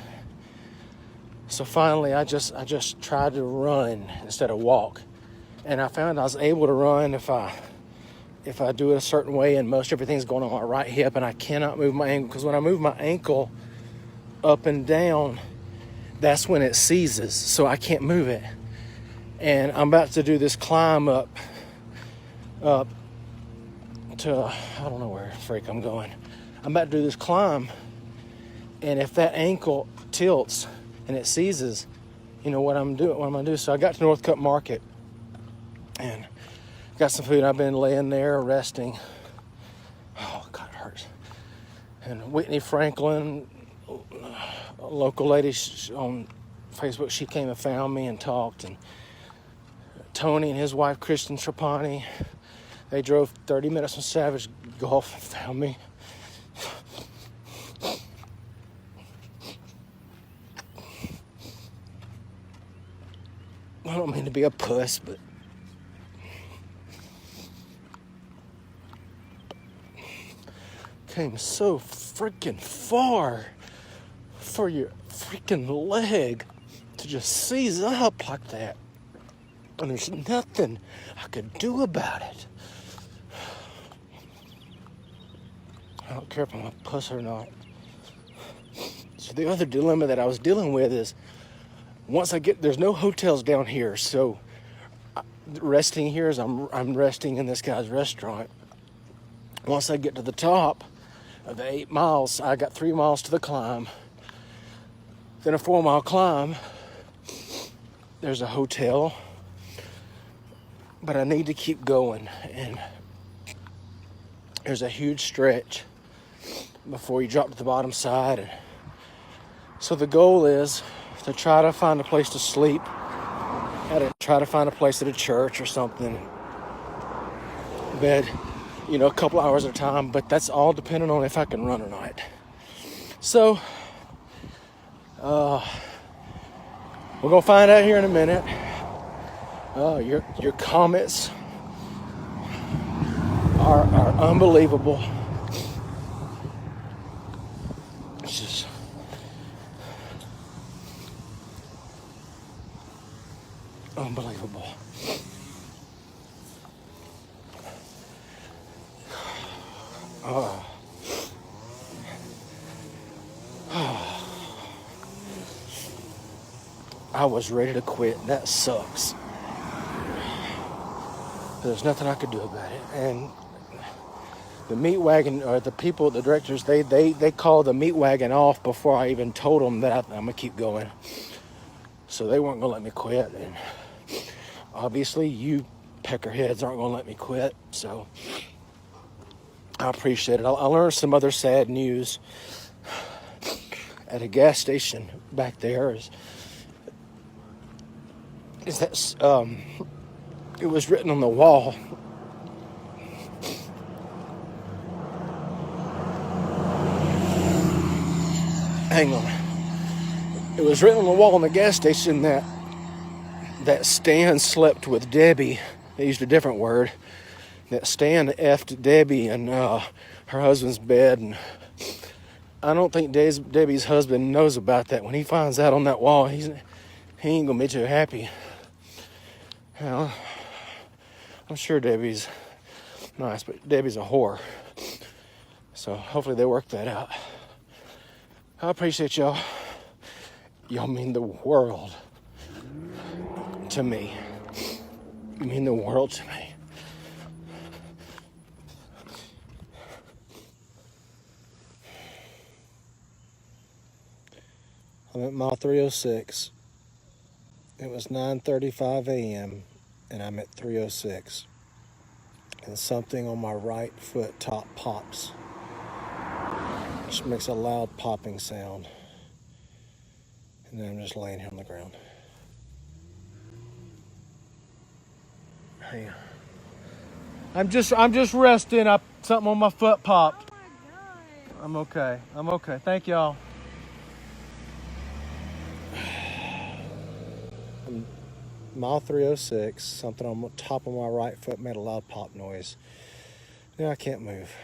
So finally, I just tried to run instead of walk, and I found I was able to run if I do it a certain way, and most everything's going on my right hip, and I cannot move my ankle, because when I move my ankle up and down, that's when it seizes, so I can't move it. And I'm about to do this climb up to, I don't know where the freak I'm going. I'm about to do this climb, and if that ankle tilts and it seizes, what am I gonna do? So I got to Northcutt Market and got some food. I've been laying there resting. Oh, God, it hurts. And Whitney Franklin, a local lady on Facebook, she came and found me and talked. And Tony and his wife, Kristen Trapani, they drove 30 minutes from Savage Gulf and found me. I don't mean to be a puss, but came so freaking far for your freaking leg to just seize up like that. And there's nothing I could do about it. I don't care if I'm a puss or not. So the other dilemma that I was dealing with is, there's no hotels down here, so resting here is I'm resting in this guy's restaurant. Once I get to the top of the 8 miles, I got 3 miles to the climb. Then a 4-mile climb. There's a hotel, but I need to keep going, and there's a huge stretch before you drop to the bottom side. And so the goal is to try to find a place to sleep, try to find a place at a church or something, bed, a couple hours at a time, but that's all dependent on if I can run or not. So, we're gonna find out here in a minute. Your comments are unbelievable. It's just unbelievable. I was ready to quit. That sucks. There's nothing I could do about it. And the meat wagon, or the people, the directors, they called the meat wagon off before I even told them that I'm gonna keep going. So they weren't gonna let me quit. And obviously you peckerheads aren't gonna let me quit. So I appreciate it. I learned some other sad news at a gas station back there. Is that it was written on the wall. Hang on. It was written on the wall in the gas station that Stan slept with Debbie. They used a different word. That Stan effed Debbie in her husband's bed. And I don't think Debbie's husband knows about that. When he finds out on that wall, he ain't gonna be too happy. Well, I'm sure Debbie's nice, but Debbie's a whore. So hopefully they work that out. I appreciate y'all. Y'all mean the world to me. You mean the world to me. I'm at mile 306. It was 9:35 a.m. and I'm at 306. And something on my right foot top pops. Which makes a loud popping sound. And then I'm just laying here on the ground. Hey. I'm just resting. Something on my foot popped. Oh I'm okay. Thank y'all. Mile 306, something on the top of my right foot made a loud pop noise. Now I can't move.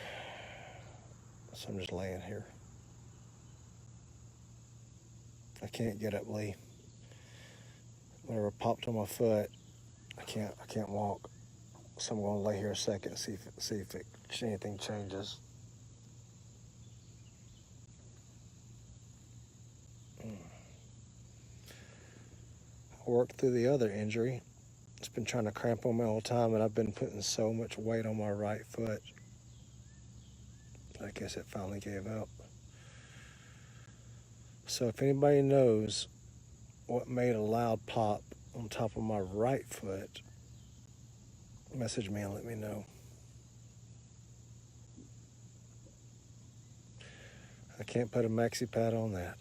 So I'm just laying here. I can't get up, Lee. Whatever popped on my foot, I can't walk. So I'm gonna lay here a second and see if anything changes. I worked through the other injury. It's been trying to cramp on me all the time, and I've been putting so much weight on my right foot. I guess it finally gave up. So if anybody knows what made a loud pop on top of my right foot, message me and let me know. I can't put a maxi pad on that.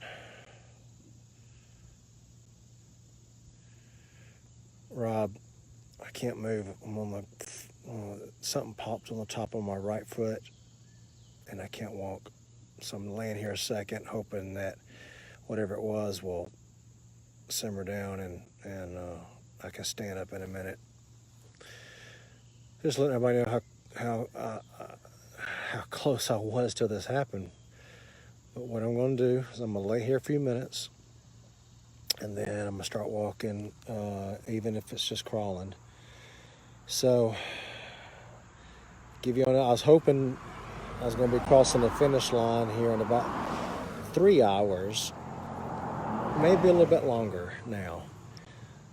Rob, I can't move. I'm on something popped on the top of my right foot and I can't walk. So I'm laying here a second hoping that whatever it was will simmer down and I can stand up in a minute. Just letting everybody know how close I was till this happened. But what I'm going to do is I'm going to lay here a few minutes and then I'm going to start walking, even if it's just crawling. So, I was hoping I was going to be crossing the finish line here in about 3 hours, maybe a little bit longer now.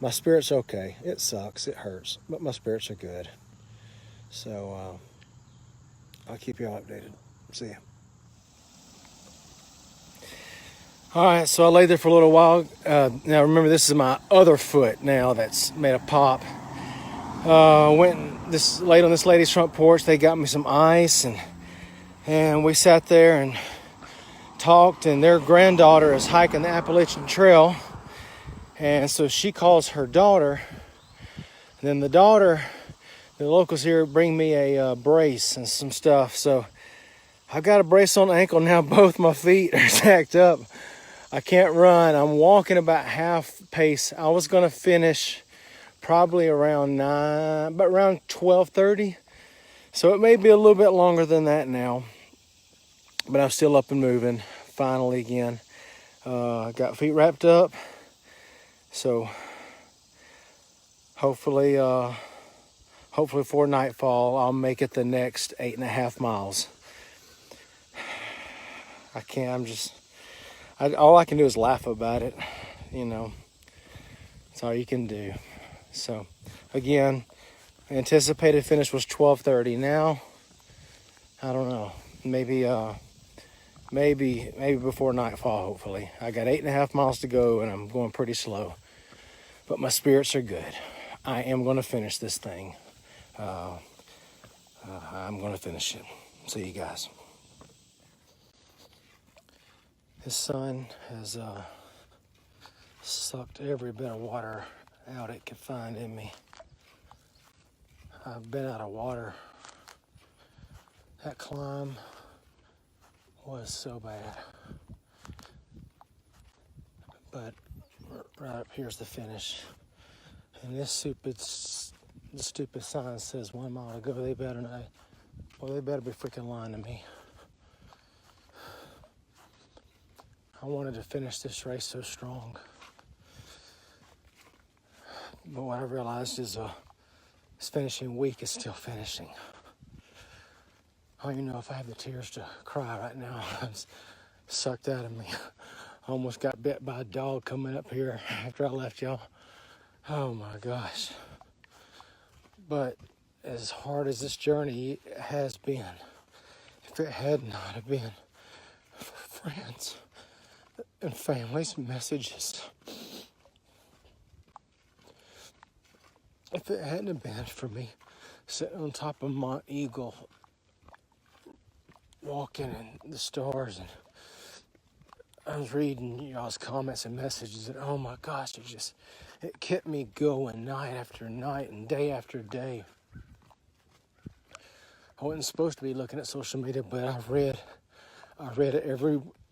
My spirit's okay. It sucks. It hurts. But my spirits are good. So, I'll keep you all updated. See ya. All right, so I laid there for a little while. Now remember, this is my other foot now that's made a pop. Went and laid on this lady's front porch. They got me some ice, and we sat there and talked. And their granddaughter is hiking the Appalachian Trail, and so she calls her daughter. And then the locals here bring me a brace and some stuff. So I've got a brace on the ankle now. Both my feet are jacked up. I can't run. I'm walking about half pace. I was going to finish probably around 12:30. So it may be a little bit longer than that now. But I'm still up and moving finally again. Got feet wrapped up. So hopefully before nightfall, I'll make it the next 8.5 miles. All I can do is laugh about it, you know. That's all you can do. So, again, anticipated finish was 12:30. Now, I don't know. Maybe before nightfall. Hopefully, I got 8.5 miles to go, and I'm going pretty slow. But my spirits are good. I am going to finish this thing. I'm going to finish it. See you guys. This sun has sucked every bit of water out it could find in me. I've been out of water. That climb was so bad. But right up here's the finish. And this stupid sign says 1 mile to go. They better not. Well, they better be freaking lying to me. I wanted to finish this race so strong. But what I realized is this finishing week is still finishing. I don't even know if I have the tears to cry right now. It's sucked out of me. I almost got bit by a dog coming up here after I left y'all. Oh my gosh. But as hard as this journey has been, if it had not have been for friends and family's messages, if it hadn't have been for me sitting on top of Mount Eagle, walking in the stars, and I was reading y'all's comments and messages, and oh my gosh, it kept me going night after night and day after day. I wasn't supposed to be looking at social media, but I read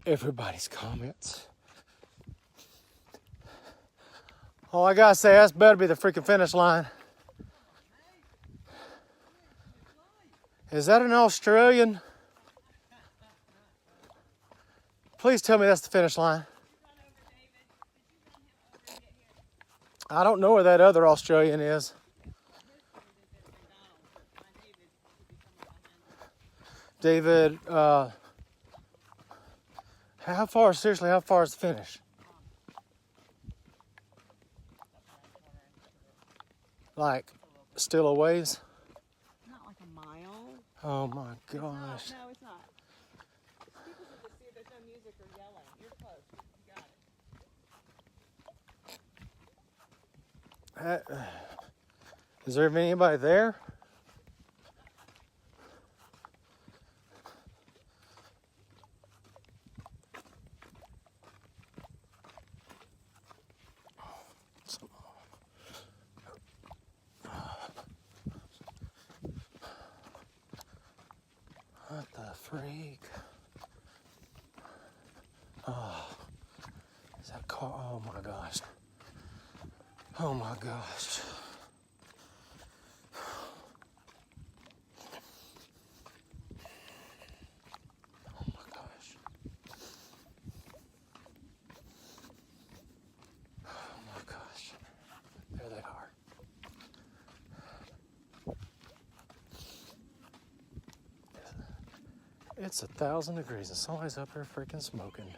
everybody's comments. All I gotta say, that's better be the freaking finish line. Is that an Australian? Please tell me that's the finish line. I don't know where that other Australian is. David, how far is the finish? Like, still a ways? Not like a mile. Oh my gosh. No, it's not. People need to see if there's no music or yelling. You're close. You got it. Is there anybody there? What the freak? Oh, is that car? Oh my gosh. Oh my gosh. Oh my gosh. Oh my gosh. There they are. It's 1,000 degrees and somebody's up here freaking smoking.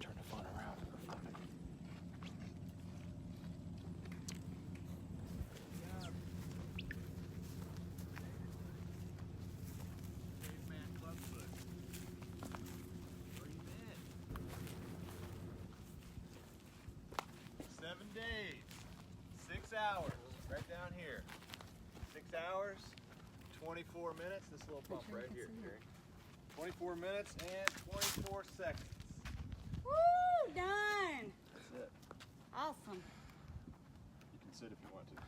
Turn the phone around. Days, 6 hours, right down here. 6 hours, 24 minutes. This little bump right here, Cary. 24 minutes and 24 seconds. Woo! Done. That's it. Awesome. You can sit if you want to.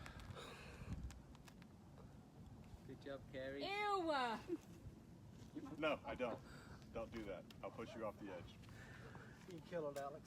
Good job, Cary. Ew. No, I don't. Don't do that. I'll push you off the edge. You killed it, Alex.